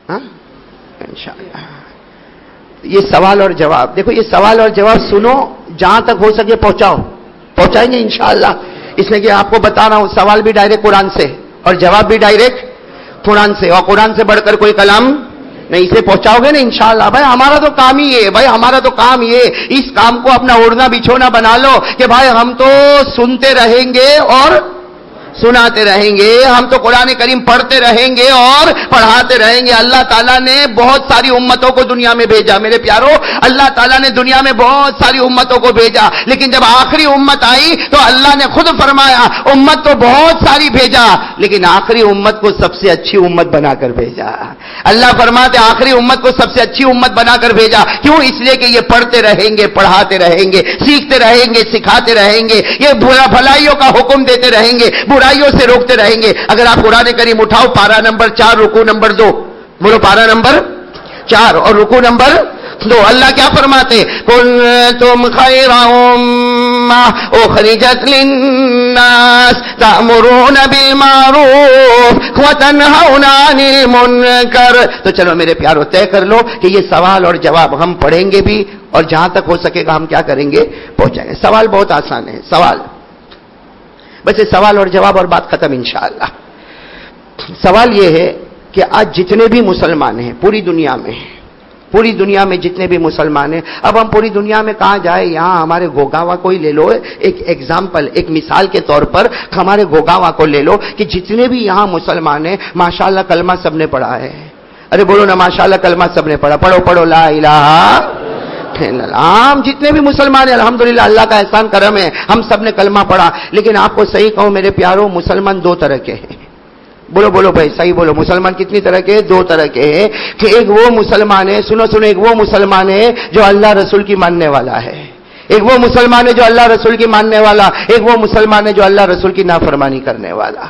ہاں انشاءاللہ. یہ سوال اور جواب دیکھو، یہ سوال اور جواب سنو، جہاں تک ہو سکے پہنچائیں گے انشاءاللہ. اس لیے کہ آپ کو بتا رہا ہوں سوال بھی ڈائریکٹ قرآن سے اور جواب بھی ڈائریکٹ قرآن سے، اور قرآن سے بڑھ کر کوئی کلام نہیں. اسے پہنچاؤ گے نا انشاءاللہ. بھائی ہمارا تو کام ہی ہے، بھائی ہمارا تو کام یہ، اس کام کو اپنا اوڑھنا بچھونا بنا لو کہ بھائی ہم تو سنتے رہیں گے اور سناتے رہیں گے، ہم تو قرآن کریم پڑھتے رہیں گے اور پڑھاتے رہیں گے. اللہ تعالیٰ نے بہت ساری امتوں کو دنیا میں بھیجا میرے پیارو، اللہ تعالیٰ نے دنیا میں بہت ساری امتوں کو بھیجا، لیکن جب آخری امت آئی تو اللہ نے خود فرمایا امت تو بہت ساری بھیجا لیکن آخری امت کو سب سے اچھی امت بنا کر بھیجا. اللہ فرماتے آخری امت کو سب سے اچھی امت بنا کر بھیجا. کیوں؟ اس لیے کہ یہ پڑھتے رہیں گے، پڑھاتے رہیں گے، سیکھتے رہیں گے، سکھاتے رہیں گے، یہ بھلائیوں کا حکم دیتے رہیں گے، برائیوں سے روکتے رہیں گے. اگر آپ قرآن کریم اٹھاؤ پارہ نمبر 4 رکوع نمبر 2، بولو پارہ نمبر 4 اور رکوع نمبر 2، اللہ کیا فرماتے؟ کنتم خیر امہ اخرجت للناس تأمرون بالمعروف وتنہون عن المنکر. تو چلو میرے پیارو طے کر لو کہ یہ سوال اور جواب ہم پڑھیں گے بھی اور جہاں تک ہو سکے گا ہم کیا کریں گے؟ پہنچائیں گے. سوال بہت آسان ہے، سوال بس یہ سوال اور جواب اور بات ختم انشاءاللہ. سوال یہ ہے کہ آج جتنے بھی مسلمان ہیں پوری دنیا میں جتنے بھی مسلمان ہیں، اب ہم پوری دنیا میں کہاں جائیں؟ یہاں ہمارے گوگاوا کو ہی لے لو، ایک ایگزامپل، ایک مثال کے طور پر ہمارے گوگاوا کو لے لو کہ جتنے بھی یہاں مسلمان ہیں ماشاءاللہ کلمہ سب نے پڑھا ہے. ارے بولو نا ماشاءاللہ کلمہ سب نے پڑھا. پڑھو لا الہ. ہم جتنے بھی مسلمان ہیں الحمدللہ اللہ کا احسان کرم ہے ہم سب نے کلمہ پڑھا. لیکن آپ کو صحیح کہوں میرے پیاروں، مسلمان 2 طرح کے ہیں. بولو بھائی صحیح بولو. مسلمان کتنی طرح کے؟ 2 طرح کے ہیں. کہ ایک وہ مسلمان ہے، سنو ایک وہ مسلمان ہے جو اللہ رسول کی ماننے والا ہے. ایک وہ مسلمان ہے جو اللہ رسول کی ماننے والا، ایک وہ مسلمان ہے جو اللہ رسول کی نافرمانی کرنے والا.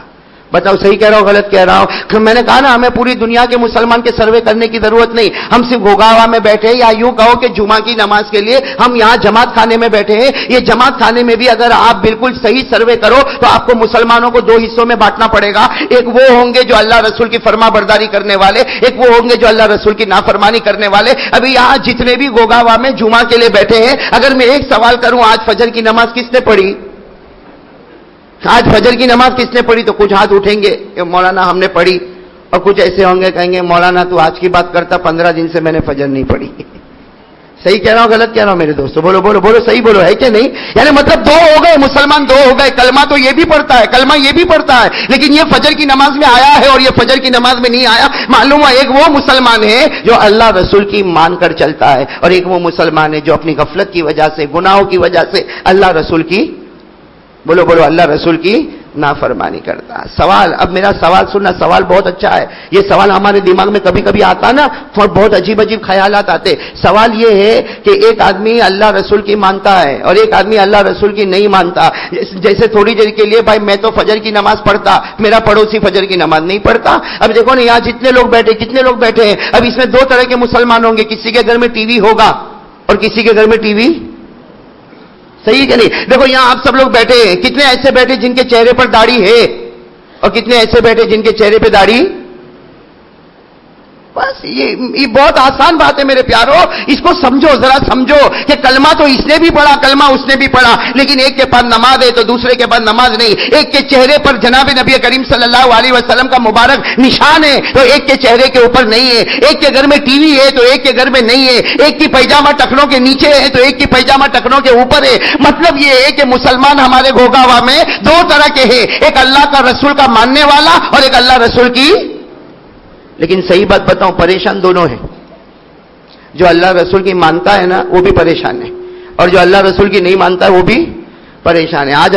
بتاؤ صحیح کہہ رہا ہوں غلط کہہ رہا ہوں؟ میں نے کہا نا ہمیں پوری دنیا کے مسلمان کے سروے کرنے کی ضرورت نہیں. ہم صرف گوگاوا میں بیٹھے یا یوں کہو کہ جمعہ کی نماز کے لیے ہم یہاں جماعت خانے میں بیٹھے ہیں. یہ جماعت خانے میں بھی اگر آپ بالکل صحیح سروے کرو تو آپ کو مسلمانوں کو 2 حصوں میں بانٹنا پڑے گا. ایک وہ ہوں گے جو اللہ رسول کی فرما برداری کرنے والے، ایک وہ ہوں گے جو اللہ رسول کی نافرمانی کرنے والے. ابھی یہاں جتنے بھی گوگاوا میں جمعہ کے لیے بیٹھے ہیں، اگر میں ایک سوال کروں آج فجر کی نماز کس نے پڑھی؟ آج فجر کی نماز کس نے پڑھی؟ تو کچھ ہاتھ اٹھیں گے کہ مولانا ہم نے پڑھی، اور کچھ ایسے ہوں گے کہیں گے مولانا تو آج کی بات کرتا 15 دن سے میں نے فجر نہیں پڑھی. صحیح کہہ رہا ہوں غلط کہہ رہا ہوں میرے دوستو؟ بولو صحیح بولو، ہے کہ نہیں؟ یعنی مطلب 2 ہو گئے مسلمان، 2 ہو گئے. کلمہ تو یہ بھی پڑھتا ہے، کلمہ یہ بھی پڑھتا ہے، لیکن یہ فجر کی نماز میں آیا ہے اور یہ فجر کی نماز میں نہیں آیا. معلوم ہوا ایک وہ مسلمان ہے جو اللہ رسول کی مان کر چلتا ہے، اور ایک وہ مسلمان ہے جو اپنی غفلت کی وجہ سے، گناہوں کی وجہ سے اللہ رسول کی بولو اللہ رسول کی نافرمانی کرتا ہے. سوال، اب میرا سوال سننا، سوال بہت اچھا ہے. یہ سوال ہمارے دماغ میں کبھی کبھی آتا نا، بہت عجیب خیالات آتے. سوال یہ ہے کہ ایک آدمی اللہ رسول کی مانتا ہے اور ایک آدمی اللہ رسول کی نہیں مانتا. جیسے تھوڑی دیر کے لیے بھائی میں تو فجر کی نماز پڑھتا، میرا پڑوسی فجر کی نماز نہیں پڑھتا. اب دیکھو نا یہاں کتنے لوگ بیٹھے ہیں. اب اس میں 2 طرح کے مسلمان ہوں گے، کسی کے گھر میں ٹی وی ہوگا اور کسی کے گھر میں ٹی وی. صحیح کہ نہیں؟ دیکھو یہاں آپ سب لوگ بیٹھے ہیں، کتنے ایسے بیٹھے جن کے چہرے پر داڑھی ہے اور کتنے ایسے بیٹھے جن کے چہرے پہ داڑھی. بس یہ بہت آسان بات ہے میرے پیارو. اس کو سمجھو، ذرا سمجھو کہ کلمہ تو اس نے بھی پڑھا، کلمہ اس نے بھی پڑھا، لیکن ایک کے پاس نماز ہے تو دوسرے کے پاس نماز نہیں. ایک کے چہرے پر جناب نبی کریم صلی اللہ علیہ وسلم کا مبارک نشان ہے تو ایک کے چہرے کے اوپر نہیں ہے. ایک کے گھر میں ٹی وی ہے تو ایک کے گھر میں نہیں ہے. ایک کی پیجامہ ٹخنوں کے نیچے ہے تو ایک کی پیجامہ ٹخنوں کے اوپر ہے. مطلب یہ ہے کہ مسلمان ہمارے گوگاوا میں 2 طرح کے ہیں، ایک اللہ کا رسول کا ماننے والا اور ایک اللہ رسول کی. لیکن صحیح بات بتاؤں، پریشان دونوں ہیں. جو اللہ رسول کی مانتا ہے نا وہ بھی پریشان ہے، اور جو اللہ رسول کی نہیں مانتا ہے وہ بھی پریشان ہے. آج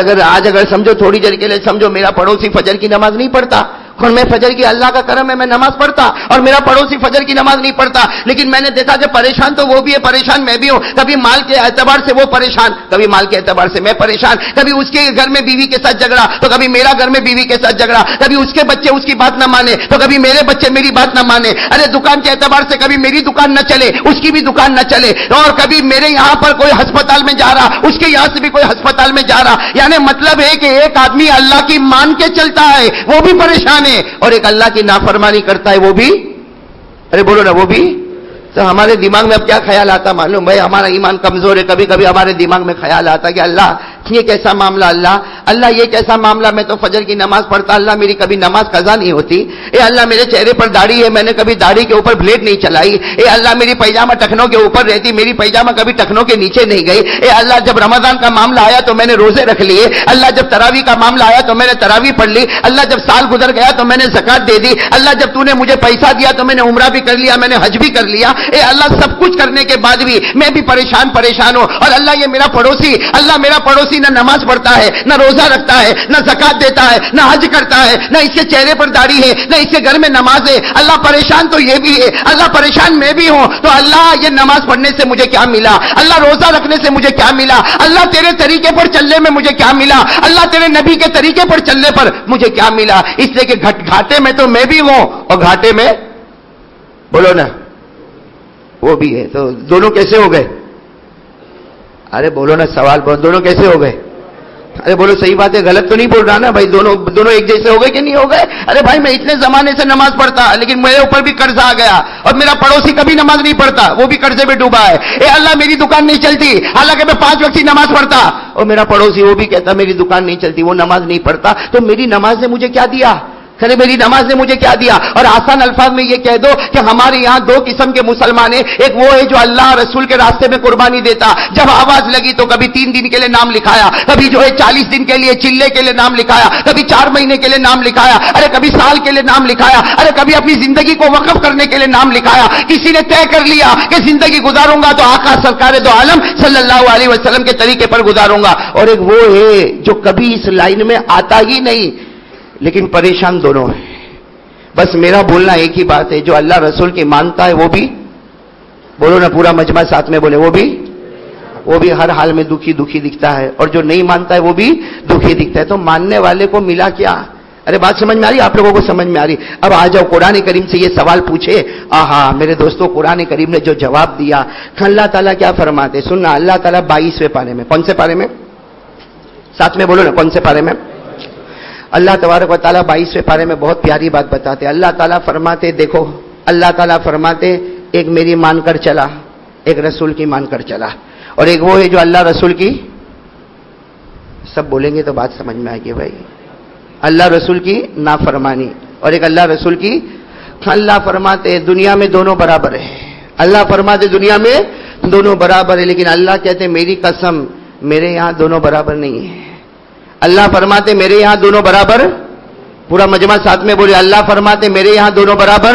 اگر سمجھو، تھوڑی دیر کے لیے سمجھو، میرا پڑوسی فجر کی نماز نہیں پڑھتا اور میں فجر کی، اللہ کا کرم ہے میں نماز پڑھتا اور میرا پڑوسی فجر کی نماز نہیں پڑھتا، لیکن میں نے دیکھا کہ پریشان تو وہ بھی ہے، پریشان میں بھی ہوں. کبھی مال کے اعتبار سے وہ پریشان، کبھی مال کے اعتبار سے میں پریشان. کبھی اس کے گھر میں بیوی کے ساتھ جھگڑا تو کبھی میرا گھر میں بیوی کے ساتھ جھگڑا. کبھی اس کے بچے اس کی بات نہ مانے تو کبھی میرے بچے میری بات نہ مانے. ارے دکان کے اعتبار سے کبھی میری دکان نہ چلے، اس کی بھی دکان نہ چلے. اور کبھی میرے یہاں پر کوئی ہسپتال میں جا رہا، اس کے یہاں سے بھی کوئی ہسپتال میں جا رہا. یعنی مطلب ہے کہ ایک آدمی اللہ کی مان کے چلتا ہے وہ بھی پریشان ہے، اور ایک اللہ کی نافرمانی کرتا ہے وہ بھی. ارے بولو نا وہ بھی. تو ہمارے دماغ میں اب کیا خیال آتا معلوم بھائی, ہمارا ایمان کمزور ہے, کبھی کبھی ہمارے دماغ میں خیال آتا کہ اللہ یہ کیسا معاملہ, اللہ یہ کیسا معاملہ, میں تو فجر کی نماز پڑھتا, اللہ میری کبھی نماز قضا نہیں ہوتی, اے اللہ میرے چہرے پر داڑھی ہے, میں نے کبھی داڑھی کے اوپر بلیڈ نہیں چلائی, اے اللہ میری پیجامہ ٹخنوں کے اوپر رہتی, میری پیجامہ کبھی ٹخنوں کے نیچے نہیں گئی, اے اللہ جب رمضان کا معاملہ آیا تو میں نے روزے رکھ لیے, اللہ جب تراویح کا معاملہ آیا تو میں نے تراویح پڑھ لی, اللہ جب سال گزر گیا تو میں نے زکات دے دی, اللہ جب تو نے مجھے پیسہ دیا تو میں نے عمرہ بھی کر لیا, میں نے حج بھی کر لیا, اے اللہ سب کچھ کرنے کے بعد بھی میں بھی پریشان ہوں, اور اللہ یہ میرا پڑوسی نہ نماز پڑھتا ہے, نہ روزہ رکھتا ہے, نہ زکات دیتا ہے, نہ حج کرتا ہے, نہ اس کے چہرے پر داڑھی ہے, نہ اس کے گھر میں نماز ہے, اللہ پریشان تو یہ بھی ہے, اللہ پریشان میں بھی ہوں, تو اللہ یہ نماز پڑھنے سے مجھے کیا ملا, اللہ روزہ رکھنے سے مجھے کیا ملا, اللہ تیرے طریقے پر چلنے میں مجھے کیا ملا, اللہ تیرے نبی کے طریقے پر چلنے پر مجھے کیا ملا, اس لیے کہ گھاٹے میں تو میں بھی ہوں اور گھاٹے میں بولو نا وہ بھی ہے, تو دونوں کیسے ہو گئے, ارے بولو نا سوال بہت, دونوں کیسے ہو گئے, ارے بولو صحیح بات ہے, غلط تو نہیں بول رہا نا بھائی, دونوں ایک جیسے ہو گئے کہ نہیں ہو گئے, ارے بھائی میں اتنے زمانے سے نماز پڑھتا لیکن میرے اوپر بھی قرض آ گیا, اور میرا پڑوسی کبھی نماز نہیں پڑھتا, وہ بھی قرضے میں ڈوبا ہے, اے اللہ میری دکان نہیں چلتی حالانکہ میں 5 وقت کی نماز پڑھتا, اور میرا پڑوسی وہ بھی کہتا میری دکان نہیں چلتی, وہ نماز نہیں پڑھتا, تو میری نماز نے مجھے کیا دیا, میری نماز نے مجھے کیا دیا. اور آسان الفاظ میں یہ کہہ دو کہ ہمارے یہاں 2 قسم کے مسلمان ہیں, ایک وہ ہے جو اللہ رسول کے راستے میں قربانی دیتا, جب آواز لگی تو کبھی 3 دن کے لیے نام لکھایا, کبھی جو ہے 40 دن کے لیے چلے کے لیے نام لکھایا, کبھی 4 مہینے کے لیے نام لکھایا, ارے کبھی سال کے لیے نام لکھایا, ارے کبھی اپنی زندگی کو وقف کرنے کے لیے نام لکھایا. کسی نے طے کر لیا کہ زندگی گزاروں گا تو آقا سرکار دو عالم صلی اللہ علیہ وسلم کے طریقے پر گزاروں گا, اور ایک وہ ہے جو کبھی اس لائن میں آتا ہی نہیں لیکن پریشان دونوں ہیں. بس میرا بولنا ایک ہی بات ہے, جو اللہ رسول کی مانتا ہے وہ بھی بولو نا, پورا مجمع ساتھ میں بولے, وہ بھی ہر حال میں دکھی دکھتا ہے, اور جو نہیں مانتا ہے وہ بھی دکھی دکھتا ہے. تو ماننے والے کو ملا کیا, ارے بات سمجھ میں آ رہی, آپ لوگوں کو سمجھ میں آ رہی. اب آ جاؤ قرآن کریم سے یہ سوال پوچھے, میرے دوستوں قرآن کریم نے جو جواب دیا, اللہ تعالیٰ کیا فرماتے سننا. اللہ تعالیٰ 22ویں پارے میں, کون سے پارے میں, ساتھ میں بولو نا کون سے پارے میں, اللہ تبارک و تعالیٰ 22ویں پارے میں بہت پیاری بات بتاتے. اللہ تعالیٰ فرماتے, دیکھو اللہ تعالیٰ فرماتے, ایک میری مان کر چلا, ایک رسول کی مان کر چلا, اور ایک وہ ہے جو اللہ رسول کی, سب بولیں گے تو بات سمجھ میں آئے گی بھائی, اللہ رسول کی نافرمانی, اور ایک اللہ رسول کی. اللہ فرماتے دنیا میں دونوں برابر ہے, اللہ فرماتے دنیا میں دونوں برابر ہے, لیکن اللہ کہتے میری قسم میرے یہاں دونوں برابر نہیں ہے. اللہ فرماتے میرے یہاں دونوں برابر, پورا مجمع ساتھ میں بولے, اللہ فرماتے میرے یہاں دونوں برابر,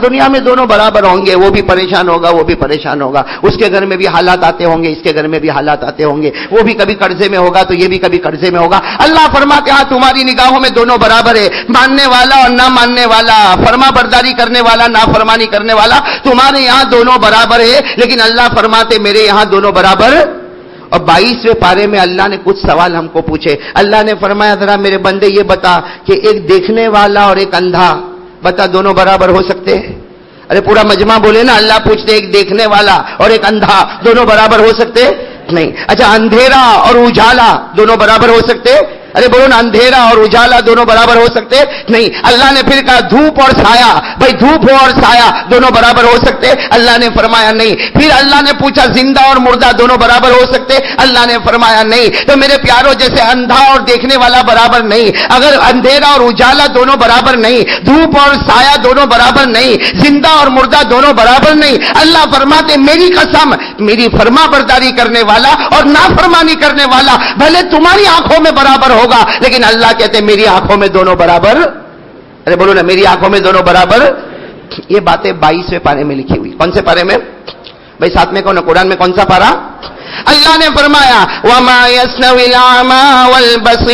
دنیا میں دونوں برابر ہوں گے, وہ بھی پریشان ہوگا, وہ بھی پریشان ہوگا, اس کے گھر میں بھی حالات آتے ہوں گے, اس کے گھر میں بھی حالات آتے ہوں گے, وہ بھی کبھی قرضے میں ہوگا تو یہ بھی کبھی قرضے میں ہوگا. اللہ فرماتے ہاں تمہاری نگاہوں میں دونوں برابر ہے, ماننے والا اور نہ ماننے والا, فرما برداری کرنے والا نافرمانی کرنے والا, تمہارے یہاں دونوں برابر ہے, لیکن اللہ فرماتے میرے یہاں دونوں برابر. اور 22ویں پارے میں اللہ نے کچھ سوال ہم کو پوچھے. اللہ نے فرمایا ذرا میرے بندے یہ بتا کہ ایک دیکھنے والا اور ایک اندھا, بتا دونوں برابر ہو سکتے ہیں. ارے پورا مجمع بولے نا, اللہ پوچھتے ایک دیکھنے والا اور ایک اندھا دونوں برابر ہو سکتے نہیں. اچھا اندھیرا اور اجالا دونوں برابر ہو سکتے, ارے بولو نا اندھیرا اور اجالا دونوں برابر ہو سکتے نہیں. اللہ نے پھر کہا دھوپ اور سایہ, بھائی دھوپ ہو اور سایہ دونوں برابر ہو سکتے, اللہ نے فرمایا نہیں. پھر اللہ نے پوچھا زندہ اور مردہ دونوں برابر ہو سکتے, اللہ نے فرمایا نہیں. تو میرے پیاروں جیسے اندھا اور دیکھنے والا برابر نہیں, اگر اندھیرا اور اجالا دونوں برابر نہیں, دھوپ اور سایہ دونوں برابر نہیں, زندہ اور مردہ دونوں برابر نہیں, اللہ فرماتے میری قسم میری فرما برداری کرنے والا اور نافرمانی کرنے والا بھلے تمہاری آنکھوں میں برابر ہوگا, لیکن اللہ کہتے میری آنکھوں میں دونوں برابر. ارے بولو نا میری آنکھوں میں دونوں برابر. یہ باتیں 22ویں پارے میں لکھی ہوئی. کون سے پارے میں بھائی, ساتھ میں کون, قرآن میں کون سا پارا. اللہ نے فرمایا وَمَا يَسْتَوِي الْأَعْمَى وَالْبَصِيرُ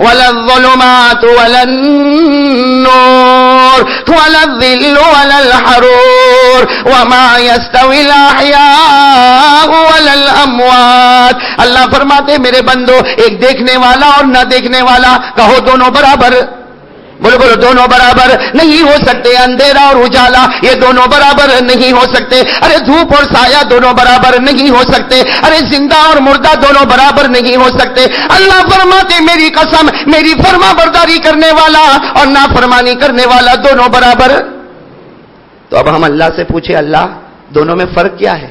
وَلَا الظُّلُمَاتُ وَلَا النُّورُ وَلَا الظِّلُّ وَلَا الْحَرُورُ وَمَا يَسْتَوِي الْأَحْيَاءُ وَلَا الْأَمْوَاتُ. اللہ فرماتے میرے بندو ایک دیکھنے والا اور نہ دیکھنے والا, کہو دونوں برابر. بولو بولو، دونوں برابر نہیں ہو سکتے. اندھیرا اور اجالا یہ دونوں برابر نہیں ہو سکتے. ارے دھوپ اور سایہ دونوں برابر نہیں ہو سکتے. ارے زندہ اور مردہ دونوں برابر نہیں ہو سکتے. اللہ فرماتے میری قسم، میری فرما برداری کرنے والا اور نافرمانی کرنے والا دونوں برابر. تو اب ہم اللہ سے پوچھے اللہ دونوں میں فرق کیا ہے؟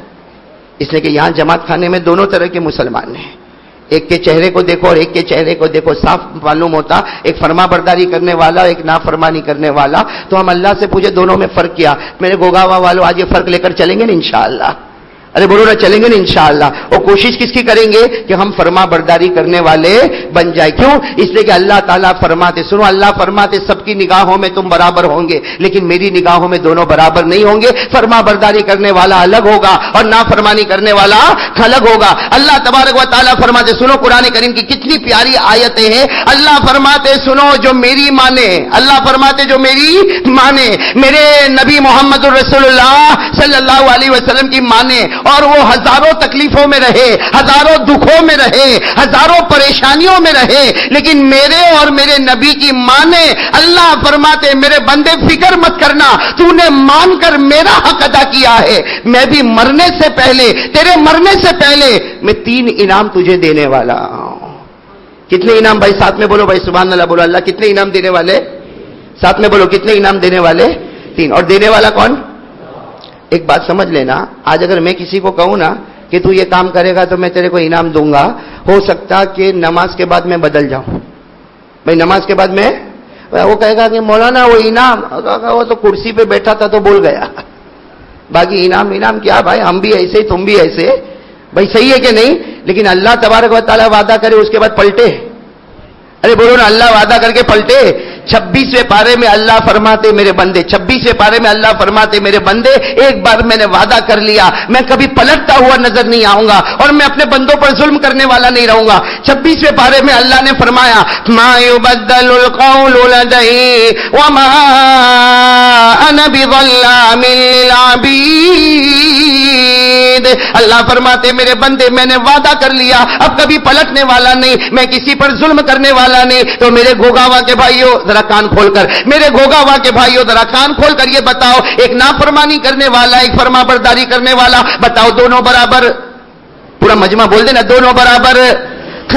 اس لیے کہ یہاں جماعت خانے میں دونوں طرح کے مسلمان ہیں. ایک کے چہرے کو دیکھو اور ایک کے چہرے کو دیکھو، صاف معلوم ہوتا ایک فرما برداری کرنے والا ایک نافرمانی کرنے والا. تو ہم اللہ سے پوچھے دونوں میں فرق کیا. میرے گوگاوا والوں آج یہ فرق لے کر چلیں گے نا انشاءاللہ؟ ارے بولو نا، چلیں گے نا انشاءاللہ. اور کوشش کس کی کریں گے کہ ہم فرما برداری کرنے والے بن جائیں. کیوں؟ اس لیے کہ اللہ تعالیٰ فرماتے، سنو اللہ فرماتے سب کی نگاہوں میں تم برابر ہوں گے لیکن میری نگاہوں میں دونوں برابر نہیں ہوں گے. فرما برداری کرنے والا الگ ہوگا اور نافرمانی کرنے والا الگ ہوگا. اللہ تبارک و تعالیٰ فرماتے، سنو قرآن کریم کی کتنی پیاری آیتیں ہیں. اللہ فرماتے سنو جو میری مانے، اللہ فرماتے جو میری مانے، میرے نبی محمد الرسول اللہ صلی اللہ علیہ وسلم کی مانے، اور وہ ہزاروں تکلیفوں میں رہے، ہزاروں دکھوں میں رہے، ہزاروں پریشانیوں میں رہے، لیکن میرے اور میرے نبی کی مانے. اللہ فرماتے میرے بندے فکر مت کرنا، تو نے مان کر میرا حق ادا کیا ہے. میں بھی مرنے سے پہلے، تیرے مرنے سے پہلے میں 3 انعام تجھے دینے والا ہوں. کتنے انعام بھائی؟ ساتھ میں بولو بھائی سبحان اللہ. بولو اللہ کتنے انعام دینے والے؟ ساتھ میں بولو کتنے انعام دینے والے؟ 3. اور دینے والا کون؟ ایک بات سمجھ لینا، آج اگر میں کسی کو کہوں نا کہ تو یہ کام کرے گا تو میں تیرے کو انعام دوں گا، ہو سکتا کہ نماز کے بعد میں بدل جاؤں. بھائی نماز کے بعد میں وہ کہے گا کہ مولانا وہ انعام، وہ تو کرسی پہ بیٹھا تھا تو بول گیا. باقی انعام کیا بھائی؟ ہم بھی ایسے تم بھی ایسے. بھائی صحیح ہے کہ نہیں؟ لیکن اللہ تبارک و تعالیٰ وعدہ کرے اس کے بعد پلٹے. ارے بولو نا، اللہ وعدہ کر کے پلٹے. 26ویں پارے میں اللہ فرماتے میرے بندے، 26ویں پارے میں اللہ فرماتے میرے بندے، ایک بار میں نے وعدہ کر لیا میں کبھی پلٹتا ہوا نظر نہیں آؤں گا اور میں اپنے بندوں پر ظلم کرنے والا نہیں رہوں گا. 26ویں پارے میں اللہ نے فرمایا ما یبدل القول لدی وما انا بظلام للعبید. اللہ فرماتے میرے بندے میں نے وعدہ کر لیا اب کبھی پلٹنے والا نہیں، میں کسی پر ظلم کرنے والا نہیں. تو میرے گوگاوا کے بھائیوں ذرا کان کھول کر، میرے گوگاوا کے بھائیوں ذرا کان کھول کر یہ بتاؤ، ایک نافرمانی کرنے والا ایک فرما برداری کرنے والا، بتاؤ دونوں برابر؟ پورا مجمع بول دینا دونوں برابر.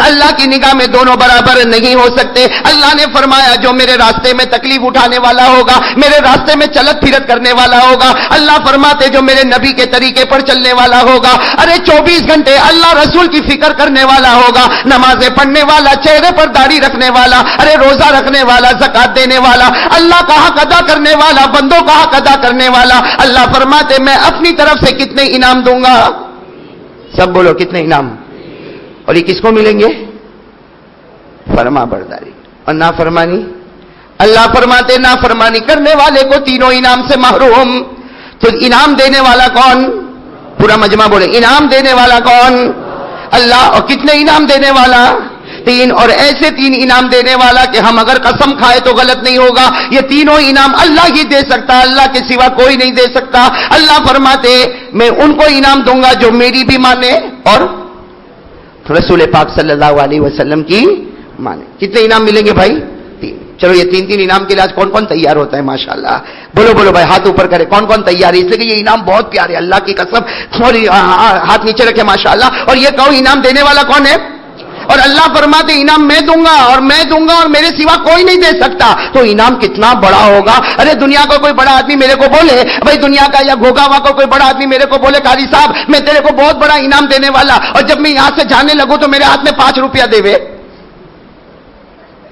اللہ کی نگاہ میں دونوں برابر نہیں ہو سکتے. اللہ نے فرمایا جو میرے راستے میں تکلیف اٹھانے والا ہوگا، میرے راستے میں چلت پھرت کرنے والا ہوگا، اللہ فرماتے جو میرے نبی کے طریقے پر چلنے والا ہوگا، ارے 24 گھنٹے اللہ رسول کی فکر کرنے والا ہوگا، نمازیں پڑھنے والا، چہرے پر داڑھی رکھنے والا، ارے روزہ رکھنے والا، زکات دینے والا، اللہ کا حق ادا کرنے والا، بندوں کا حق ادا کرنے والا، اللہ فرماتے میں اپنی طرف سے کتنے انعام دوں گا؟ سب بولو کتنے انعام؟ اور یہ کس کو ملیں گے؟ فرما برداری اور نافرمانی. اللہ فرماتے نافرمانی کرنے والے کو تینوں انعام سے محروم. تو انعام دینے والا کون؟ پورا مجمع بولے انعام دینے والا کون؟ اللہ. اور کتنے انعام دینے والا؟ 3. اور ایسے 3 انعام دینے والا کہ ہم اگر قسم کھائے تو غلط نہیں ہوگا. یہ تینوں انعام اللہ ہی دے سکتا، اللہ کے سوا کوئی نہیں دے سکتا. اللہ فرماتے میں ان کو انعام دوں گا جو میری بھی مانے اور رسول پاک صلی اللہ علیہ وسلم کی مانے. کتنے انعام ملیں گے بھائی؟ 3. چلو یہ 3 انعام کے لیے آج کون کون تیار ہوتا ہے؟ ماشاءاللہ بولو بولو بھائی ہاتھ اوپر کرے کون کون تیار ہے؟ اس لیے کہ یہ انعام بہت پیارے اللہ کی قسم. اور ہاتھ نیچے رکھے ماشاءاللہ. اور یہ کہو انعام دینے والا کون ہے؟ اور اللہ فرماتے انعام میں دوں گا اور میں دوں گا اور میرے سوا کوئی نہیں دے سکتا. تو انعام کتنا بڑا ہوگا. ارے دنیا کا کوئی بڑا آدمی میرے کو بولے بھائی، دنیا کا یا گوگاوا کا کوئی بڑا آدمی میرے کو بولے قاری صاحب میں تیرے کو بہت بڑا انعام دینے والا، اور جب میں یہاں سے جانے لگوں تو میرے ہاتھ میں 5 روپیہ دے وے،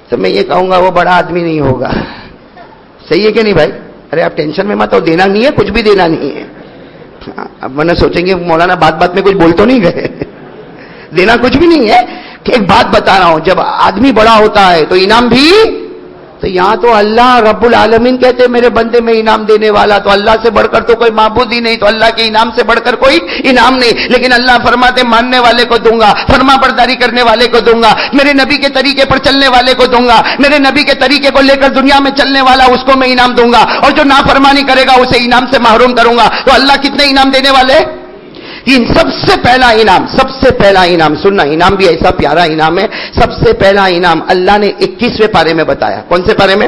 تو میں یہ کہوں گا وہ بڑا آدمی نہیں ہوگا. صحیح ہے کہ نہیں بھائی؟ ارے آپ ٹینشن میں مت ہو، دینا نہیں ہے، کچھ بھی دینا نہیں ہے. اب میں نے سوچیں گے مولانا بات بات میں کچھ بول تو نہیں گئے. دینا کچھ بھی نہیں ہے. ایک بات بتا رہا ہوں، جب آدمی بڑا ہوتا ہے تو انعام بھی. تو یہاں تو اللہ رب العالمین کہتے میرے بندے میں انعام دینے والا، تو اللہ سے بڑھ کر تو کوئی معبود ہی نہیں، تو اللہ کے انعام سے بڑھ کر کوئی انعام نہیں. لیکن اللہ فرماتے ماننے والے کو دوں گا، فرما برداری کرنے والے کو دوں گا، میرے نبی کے طریقے پر چلنے والے کو دوں گا، میرے نبی کے طریقے کو لے کر دنیا میں چلنے والا اس کو میں انعام دوں گا، اور جو نافرمانی کرے گا اسے انعام سے محروم کروں گا. تو اللہ کتنے انعام دینے والے؟ ان سب سے پہلا انعام سننا، انعام بھی ایسا پیارا انعام ہے. سب سے پہلا انعام اللہ نے 21ویں پارے میں بتایا. کون سے پارے میں؟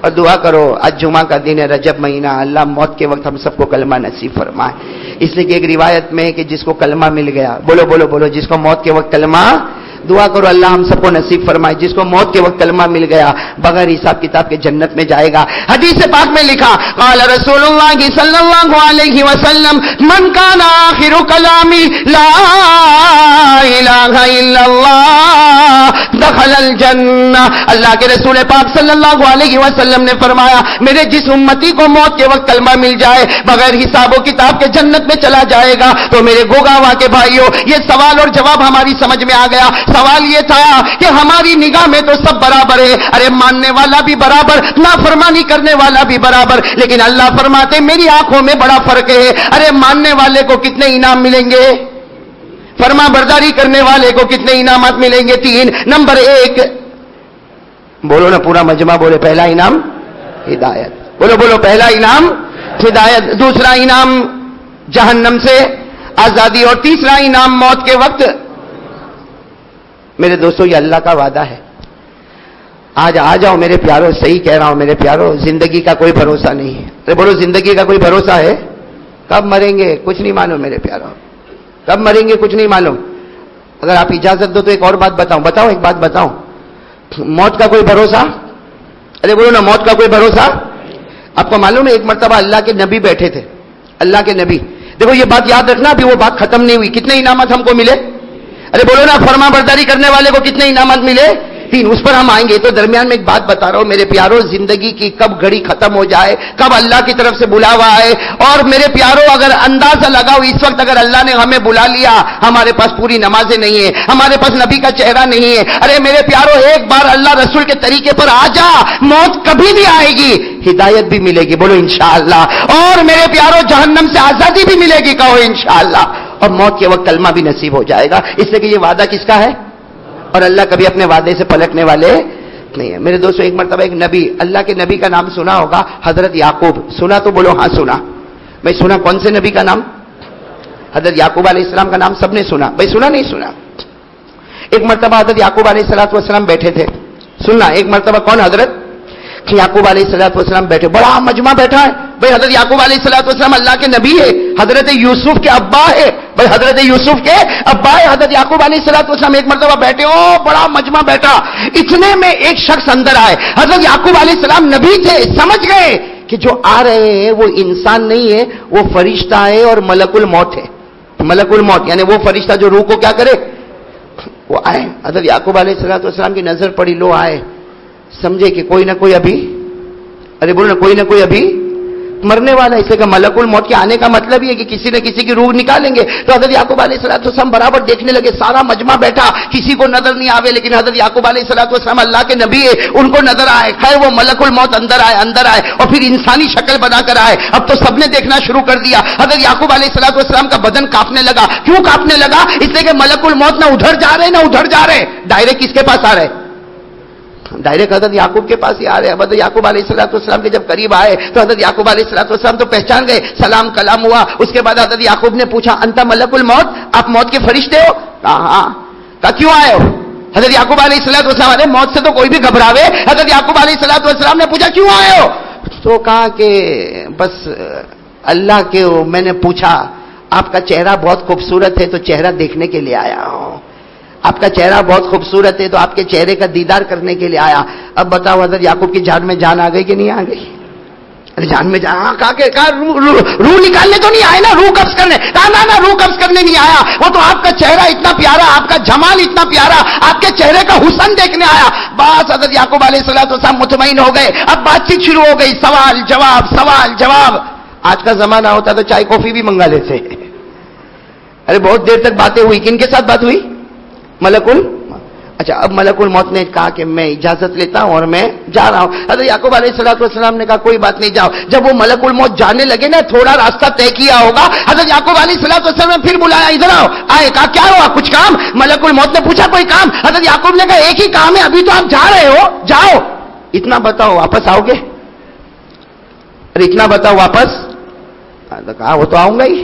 اور دعا کرو آج جمعہ کا دن ہے، رجب مہینہ، اللہ موت کے وقت ہم سب کو کلمہ نصیب فرمائے. اس لیے کہ ایک روایت میں ہے کہ جس کو کلمہ مل گیا، بولو بولو بولو، جس کو موت کے وقت کلمہ، دعا کرو اللہ ہم سب کو نصیب فرمائے، جس کو موت کے وقت کلمہ مل گیا بغیر حساب کتاب کے جنت میں جائے گا. حدیث پاک میں لکھا قال رسول اللہ صلی اللہ علیہ وسلم من کان آخر کلامی لا الہ الا اللہ دخل الجنہ. اللہ کے رسول پاک صلی اللہ علیہ وسلم نے فرمایا میرے جس امتی کو موت کے وقت کلمہ مل جائے بغیر حساب و کتاب کے جنت میں چلا جائے گا. تو میرے گوگاوا کے بھائیوں یہ سوال اور جواب ہماری سمجھ میں آ گیا. سوال یہ تھا کہ ہماری نگاہ میں تو سب برابر ہے، ارے ماننے والا بھی برابر، نافرمانی کرنے والا بھی برابر، لیکن اللہ فرماتے میری آنکھوں میں بڑا فرق ہے. ارے ماننے والے کو کتنے انعام ملیں گے، فرما برداری کرنے والے کو کتنے انعامات ملیں گے؟ 3. نمبر 1 بولو نا پورا مجمع بولے، پہلا انعام ہدایت، بولو بولو پہلا انعام ہدایت، دوسرا انعام جہنم سے آزادی، اور تیسرا انعام موت کے وقت. میرے دوستو یہ اللہ کا وعدہ ہے. آج آ جاؤ میرے پیارو، صحیح کہہ رہا ہوں میرے پیارو، زندگی کا کوئی بھروسہ نہیں ہے. ارے بولو زندگی کا کوئی بھروسہ ہے؟ کب مریں گے کچھ نہیں معلوم میرے پیارو، کب مریں گے کچھ نہیں معلوم. اگر آپ اجازت دو تو ایک اور بات بتاؤں، ایک بات بتاؤں، موت کا کوئی بھروسہ؟ ارے بولو نا موت کا کوئی بھروسہ. آپ کو معلوم ہے ایک مرتبہ اللہ کے نبی بیٹھے تھے، اللہ کے نبی، دیکھو یہ بات یاد رکھنا، ابھی وہ بات ختم نہیں ہوئی. کتنے انعامات ہم کو ملے؟ ارے بولو نا فرما برداری کرنے والے کو کتنے انعامات ملے؟ 3. اس پر ہم آئیں گے. تو درمیان میں ایک بات بتا رہا ہوں میرے پیارو، زندگی کی کب گھڑی ختم ہو جائے، کب اللہ کی طرف سے بلاوا آئے. اور میرے پیارو اگر اندازہ لگاؤ اس وقت اگر اللہ نے ہمیں بلا لیا، ہمارے پاس پوری نمازیں نہیں ہیں، ہمارے پاس نبی کا چہرہ نہیں ہے، ارے میرے پیارو ایک بار اللہ رسول کے طریقے پر آ جا، موت کبھی بھی آئے گی، ہدایت بھی ملے گی، بولو انشاءاللہ. اور میرے پیارو جہنم سے آزادی بھی ملے گی، کہو انشاءاللہ. اور موت کے وقت کلمہ بھی نصیب ہو جائے گا. اس لیے کہ یہ وعدہ کس کا ہے؟ اور اللہ کبھی اپنے وعدے سے پلٹنے والے نہیں ہے. میرے دوستو ایک مرتبہ ایک نبی، اللہ کے نبی کا نام سنا ہوگا، حضرت یعقوب. سنا تو بولو ہاں سنا. بھائی سنا کون سے نبی کا نام؟ حضرت یعقوب علیہ السلام کا نام سب نے سنا. بھائی سنا نہیں سنا؟ ایک مرتبہ حضرت یعقوب علیہ السلام بیٹھے تھے. سننا ایک مرتبہ کون؟ حضرت یعقوب علیہ السلام بیٹھے، بڑا مجمع بیٹھا ہے. بھائی حضرت یعقوب علیہ السلام اللہ کے نبی ہے، حضرت یوسف کے ابا ہے. بھائی حضرت یوسف کے ابا ہے حضرت یعقوب علیہ السلام. ایک مرتبہ بیٹھے، او بڑا مجمع بیٹھا. اتنے میں ایک شخص اندر آئے. حضرت یعقوب علیہ السلام نبی تھے، سمجھ گئے کہ جو آ رہے ہیں وہ انسان نہیں ہے، وہ فرشتہ ہے اور ملک الموت ہے. ملک الموت یعنی وہ فرشتہ جو روح کو کیا کرے، وہ آئے. حضرت یعقوب علیہ السلام کی نظر پڑی، لو آئے. سمجھے کہ کوئی نہ کوئی ابھی، ارے بولو نا کوئی نہ کوئی ابھی مرنے والا ہے. اس لیے کہ ملک الموت کے آنے کا مطلب یہ ہے کہ کسی نہ کسی کی روح نکالیں گے. تو حضرت یعقوب علیہ السلام برابر دیکھنے لگے. سارا مجمع بیٹھا، کسی کو نظر نہیں آوے، لیکن حضرت یعقوب علیہ السلام اللہ کے نبی ہے، ان کو نظر آئے. خیر وہ ملک الموت اندر آئے اور پھر انسانی شکل بنا کر آئے. اب تو سب نے دیکھنا شروع کر دیا. حضرت یعقوب علیہ السلام کا بدن کانپنے لگا. کیوں کانپنے لگا؟ اس لیے کہ ملک الموت نہ ادھر جا رہے نہ ادھر جا رہے، ڈائریکٹ کس کے پاس آ رہے؟ ڈائریکٹ حضرت یعقوب کے پاس ہی آ رہے ہیں. حضرت یعقوب علیہ السلام کے جب قریب آئے تو حضرت یعقوب علیہ السلام تو پہچان گئے. سلام کلام ہوا. اس کے بعد حضرت یعقوب نے پوچھا انت ملک الموت، آپ موت کے فرشتے ہو؟ کہا ہاں. کہا کیوں آئے ہو؟ حضرت یعقوب علیہ السلام ارے موت سے تو کوئی بھی گھبراوے. حضرت یعقوب علیہ السلام نے پوچھا کیوں آئے ہو؟ تو کہا کہ بس اللہ کے میں نے پوچھا آپ کا چہرہ بہت خوبصورت ہے تو چہرہ دیکھنے کے لیے آیا ہوں. آپ کا چہرہ بہت خوبصورت ہے تو آپ کے چہرے کا دیدار کرنے کے لیے آیا. اب بتاؤ حضرت یعقوب کی جان میں جان آ گئی کہ نہیں آ گئی؟ ارے جان میں جان، کہا روح نکالنے تو نہیں آئے نا، روح قبض کرنے. کہا نہ روح قبض کرنے نہیں آیا، وہ تو آپ کا چہرہ اتنا پیارا، آپ کا جمال اتنا پیارا، آپ کے چہرے کا حسن دیکھنے آیا. بس حضرت یعقوب علیہ السلام مطمئن ہو گئے. اب بات چیت شروع ہو گئی، سوال جواب. آج کا زمانہ ہوتا تو چائے کافی بھی منگا لیتے. ارے بہت دیر تک باتیں ہوئی. کن کے ساتھ بات ہوئی؟ اچھا اب ملک الموت نے کہا کہ میں اجازت لیتا ہوں اور میں جا رہا ہوں. حضرت یعقوب علیہ السلام نے کہا کوئی بات نہیں جاؤ. جب وہ ملک الموت جانے لگے نا، تھوڑا راستہ طے کیا ہوگا، حضرت یعقوب علیہ السلام نے پھر بلایا ادھر آؤ. آئے. کہا کیا ہوا، کچھ کام؟ ملک الموت نے پوچھا کوئی کام؟ حضرت یعقوب نے کہا ایک ہی کام ہے، ابھی تو آپ جا رہے ہو، جاؤ اتنا بتاؤ واپس آؤ گے؟ ارے اتنا بتاؤ واپس. کہا وہ تو آؤں گا ہی.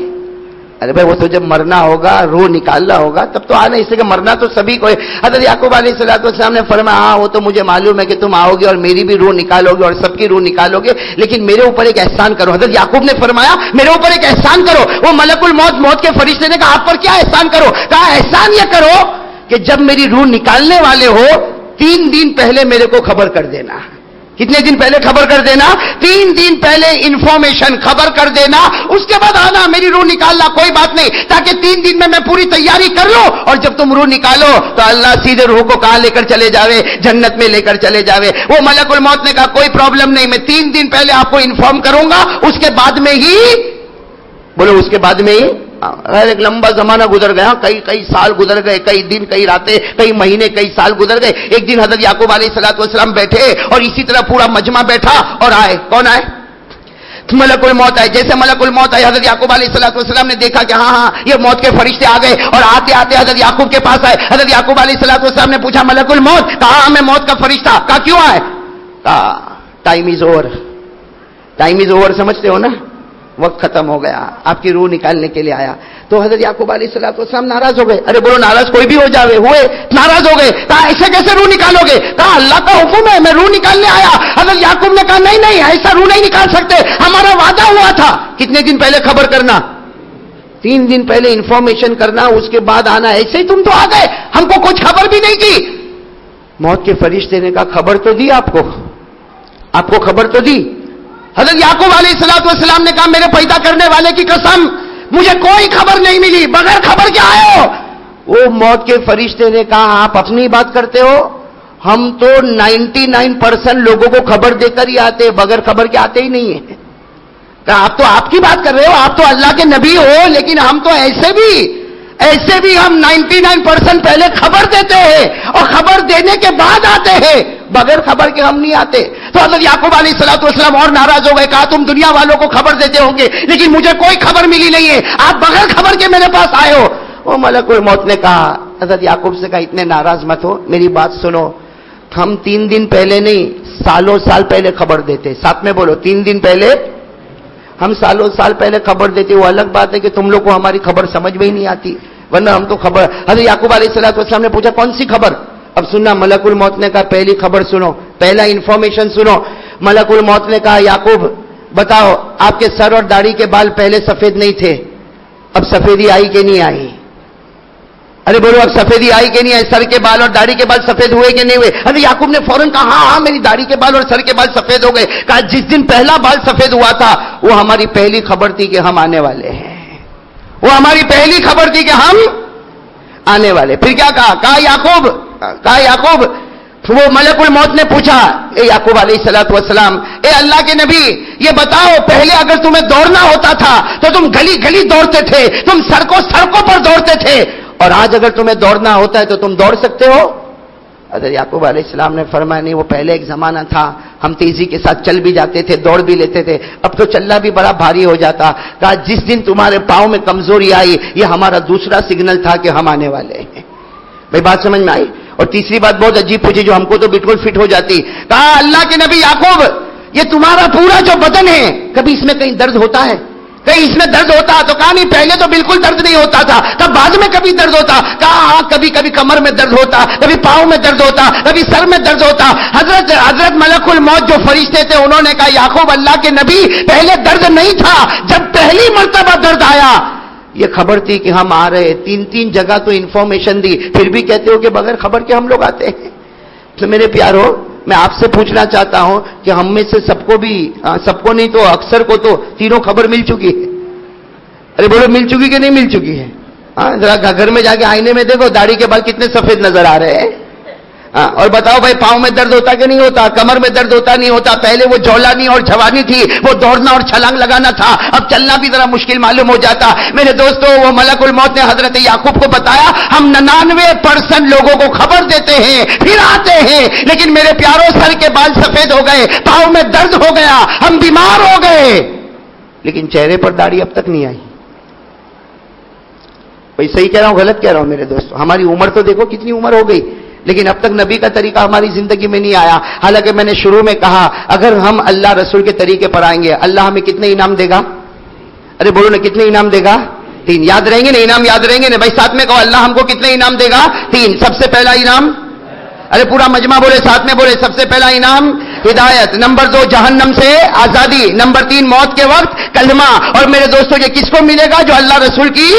ارے بھائی وہ تو جب مرنا ہوگا، روح نکالنا ہوگا تب تو آنا، اس لیے کہ مرنا تو سبھی کو ہے۔ حضرت یعقوب علیہ السلام نے فرمایا ہاں وہ تو مجھے معلوم ہے کہ تم آؤ گے اور میری بھی روح نکالو گے اور سب کی روح نکالو گے، لیکن میرے اوپر ایک احسان کرو۔ حضرت یعقوب نے فرمایا میرے اوپر ایک احسان کرو۔ وہ ملک الموت، موت کے فرشتے نے کہا آپ پر کیا احسان کرو؟ کہا احسان یہ کرو کہ جب میری روح نکالنے والے ہو 3 دن پہلے میرے کو خبر کر دینا۔ کتنے دن پہلے خبر کر دینا؟ 3 دن پہلے انفارمیشن خبر کر دینا، اس کے بعد آنا میری روح نکالنا، کوئی بات نہیں، تاکہ 3 دن میں پوری تیاری کر لوں، اور جب تم روح نکالو تو اللہ سیدھے روح کو کہاں لے کر چلے جاوے؟ جنت میں لے کر چلے جاوے۔ وہ ملک الموت نے کہا کوئی پرابلم نہیں، میں 3 دن پہلے آپ کو انفارم کروں گا، اس کے بعد میں ہی بولو، اس کے بعد میں ہی ایک لمبا زمانہ گزر گیا، کئی سال گزر گئے، کئی دن، کئی راتیں، کئی مہینے، کئی سال گزر گئے۔ ایک دن حضرت یعقوب علیہ السلام بیٹھے اور اسی طرح پورا مجمع بیٹھا اور آئے، کون آئے؟ ملک الموت آئے۔ جیسے ملک الموت آئے حضرت یعقوب علیہ السلام نے دیکھا کہ ہاں یہ موت کے فرشتے آ گئے، اور آتے آتے حضرت یعقوب کے پاس آئے۔ حضرت یعقوب علیہ السلام نے پوچھا ملک الموت؟ کہا میں موت کا فرشتہ۔ کہا کیوں آئے؟ کہا time is over. Time is over سمجھتے ہو نا، وقت ختم ہو گیا، آپ کی روح نکالنے کے لیے آیا۔ تو حضرت یعقوب علیہ السلام ناراض ہو گئے۔ ارے بولو ناراض کوئی بھی ہو جاوے، ہوئے ناراض ہو گئے۔ کہا ایسے کیسے روح نکالو گے؟ کہا اللہ کا حکم ہے، میں روح نکالنے آیا۔ حضرت یعقوب نے کہا نہیں ایسا روح نہیں نکال سکتے، ہمارا وعدہ ہوا تھا۔ کتنے دن پہلے خبر کرنا؟ 3 دن پہلے انفارمیشن کرنا، اس کے بعد آنا۔ ایسے ہی تم تو آ گئے، ہم کو کچھ خبر بھی نہیں تھی۔ موت کے فرشتے نے کہا خبر تو دی آپ کو خبر تو دی۔ حضرت یعقوب علیہ السلام نے کہا میرے پیدا کرنے والے کی قسم مجھے کوئی خبر نہیں ملی، بغیر خبر کیا آئے ہو؟ وہ موت کے فرشتے نے کہا آپ اپنی بات کرتے ہو، ہم تو 99% لوگوں کو خبر دے کر ہی آتے، بغیر خبر کے آتے ہی نہیں ہیں۔ کہا آپ تو آپ کی بات کر رہے ہو، آپ تو اللہ کے نبی ہو، لیکن ہم تو ایسے بھی ہم 99% پہلے خبر دیتے ہیں اور خبر دینے کے بعد آتے ہیں، بغیر خبر کے ہم نہیں آتے۔ تو حضرت یعقوب علیہ السلام اور ناراض ہو گئے۔ کہا تم دنیا والوں کو خبر دیتے ہوں گے، لیکن مجھے کوئی خبر ملی نہیں ہے، آپ بغیر خبر کے میرے پاس آئے ہو۔ وہ ملک الموت نے کہا حضرت یعقوب سے کہا اتنے ناراض مت ہو، میری بات سنو، ہم 3 دن پہلے نہیں سالوں سال پہلے خبر دیتے۔ ساتھ میں بولو 3 دن پہلے، ہم سالوں سال پہلے خبر دیتے۔ وہ الگ بات ہے کہ تم لوگ کو ہماری خبر سمجھ میں ہی نہیں آتی، ورنہ ہم تو خبر۔ حضرت یعقوب علیہ السلام نے پوچھا کون سی خبر؟ اب سننا، ملک الموت نے کہا پہلی خبر سنو، پہلا انفارمیشن سنو۔ ملک الموت نے کہا یعقوب بتاؤ، آپ کے سر اور داڑھی کے بال پہلے سفید نہیں تھے، اب سفیدی آئی کہ نہیں آئی؟ ارے بولو اب سفیدی آئی کہ نہیں آئی؟ سر کے بال اور داڑھی کے بال سفید ہوئے کہ نہیں ہوئے؟ ارے یعقوب نے فوراً کہا ہاں میری داڑھی کے بال اور سر کے بال سفید ہو گئے۔ کہا جس دن پہلا بال سفید ہوا تھا وہ ہماری پہلی خبر تھی کہ ہم آنے والے ہیں، وہ ہماری پہلی خبر تھی کہ ہم آنے والے۔ پھر کیا کہا؟ کہا یعقوب وہ ملک الموت نے پوچھا اے یعقوب علیہ السلام، اے اللہ کے نبی یہ بتاؤ، پہلے اگر تمہیں دوڑنا ہوتا تھا تو تم گلی گلی دوڑتے تھے، تم سڑکوں پر دوڑتے تھے، اور آج اگر تمہیں دوڑنا ہوتا ہے تو تم دوڑ سکتے ہو؟ حضرت یعقوب علیہ السلام نے فرمایا نہیں، وہ پہلے ایک زمانہ تھا ہم تیزی کے ساتھ چل بھی جاتے تھے، دوڑ بھی لیتے تھے، اب تو چلنا بھی بڑا بھاری ہو جاتا۔ کہا جس دن تمہارے پاؤں میں کمزوری آئی یہ ہمارا دوسرا سگنل تھا کہ ہم آنے والے ہیں۔ بھائی بات سمجھ میں آئی؟ اور تیسری بات بہت عجیب پوچھی جو ہم کو تو بالکل فٹ ہو جاتی۔ کہا اللہ کے نبی یعقوب یہ تمہارا پورا جو بدن ہے کبھی اس میں کہیں درد ہوتا ہے؟ کہیں اس میں درد ہوتا؟ تو کہا نہیں پہلے تو بالکل درد نہیں ہوتا تھا، تب بعد میں کبھی درد ہوتا؟ کہا ہاں کبھی کبھی کمر میں درد ہوتا، کبھی پاؤں میں درد ہوتا، کبھی سر میں درد ہوتا۔ حضرت ملک الموت جو فرشتے تھے انہوں نے کہا یعقوب اللہ کے نبی پہلے درد نہیں تھا، جب پہلی مرتبہ درد آیا یہ خبر تھی کہ ہم آ رہے۔ 3 جگہ تو انفارمیشن دی، پھر بھی کہتے ہو کہ بغیر خبر کے ہم لوگ آتے ہیں۔ تو میرے پیارو میں آپ سے پوچھنا چاہتا ہوں کہ ہم میں سے سب کو نہیں تو اکثر کو تو تینوں خبر مل چکی ہے۔ ارے بولو مل چکی کہ نہیں مل چکی ہے؟ ذرا گھر میں جا کے آئینے میں دیکھو داڑھی کے بال کتنے سفید نظر آ رہے ہیں۔ اور بتاؤ بھائی پاؤں میں درد ہوتا کہ نہیں ہوتا؟ کمر میں درد ہوتا نہیں ہوتا؟ پہلے وہ جولانی اور جوانی تھی، وہ دوڑنا اور چھلانگ لگانا تھا، اب چلنا بھی ذرا مشکل معلوم ہو جاتا۔ میرے دوستو وہ ملک الموت نے حضرت یعقوب کو بتایا ہم 99% لوگوں کو خبر دیتے ہیں پھر آتے ہیں، لیکن میرے پیاروں سر کے بال سفید ہو گئے، پاؤں میں درد ہو گیا، ہم بیمار ہو گئے، لیکن چہرے پر داڑھی اب تک نہیں آئی۔ بھائی صحیح کہہ رہا ہوں غلط کہہ رہا ہوں میرے دوستو؟ ہماری عمر تو دیکھو کتنی عمر ہو گئی، لیکن اب تک نبی کا طریقہ ہماری زندگی میں نہیں آیا۔ حالانکہ میں نے شروع میں کہا اگر ہم اللہ رسول کے طریقے پر آئیں گے اللہ ہمیں کتنے انعام دے گا؟ ارے بولو نا کتنے انعام دے گا؟ تین یاد رہیں گے نا، انعام یاد رہیں گے نا بھائی؟ ساتھ میں کہو اللہ ہم کو کتنے انعام دے گا؟ تین. سب سے پہلا انعام، ارے پورا مجمع بولے، ساتھ میں بولے، سب سے پہلا انعام ہدایت. نمبر 2 جہنم سے آزادی. نمبر 3 موت کے وقت کلمہ. اور میرے دوستوں یہ کس کو ملے گا؟ جو اللہ رسول کی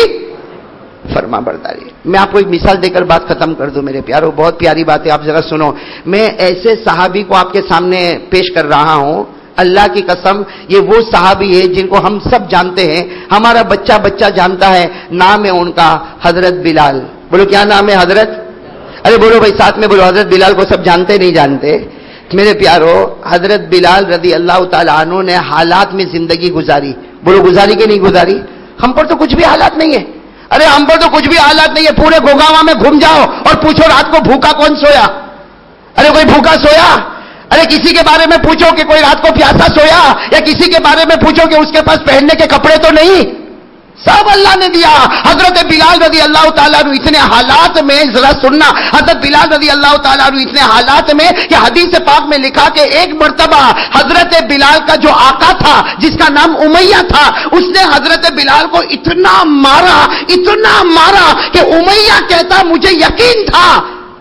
فرما برداری. میں آپ کو ایک مثال دے کر بات ختم کر دوں میرے پیارو، بہت پیاری بات ہے، آپ ذرا سنو. میں ایسے صحابی کو آپ کے سامنے پیش کر رہا ہوں، اللہ کی قسم یہ وہ صحابی ہے جن کو ہم سب جانتے ہیں، ہمارا بچہ بچہ جانتا ہے. نام ہے ان کا حضرت بلال. بولو کیا نام ہے؟ حضرت. ارے بولو بھائی ساتھ میں بولو، حضرت بلال کو سب جانتے نہیں جانتے؟ میرے پیارو حضرت بلال رضی اللہ تعالیٰ عنہ نے حالات میں زندگی گزاری. بولو گزاری کہ نہیں گزاری؟ ہم پر تو کچھ بھی حالات نہیں ہے. ارے ہم پر تو کچھ بھی حالات نہیں ہے. پورے گوگاواں میں گھوم جاؤ اور پوچھو رات کو بھوکا کون سویا؟ ارے کوئی بھوکا سویا؟ ارے کسی کے بارے میں پوچھو کہ کوئی رات کو پیاسا سویا؟ یا کسی کے بارے میں پوچھو کہ اس کے پاس پہننے کے کپڑے تو نہیں؟ سب اللہ نے دیا. حضرت بلال رضی اللہ تعالیٰ عنہ اتنے حالات میں، ذرا سننا، حضرت بلال رضی اللہ تعالیٰ عنہ اتنے حالات میں کہ حدیث پاک میں لکھا کہ ایک مرتبہ حضرت بلال کا جو آقا تھا جس کا نام امیہ تھا، اس نے حضرت بلال کو اتنا مارا کہ امیہ کہتا مجھے یقین تھا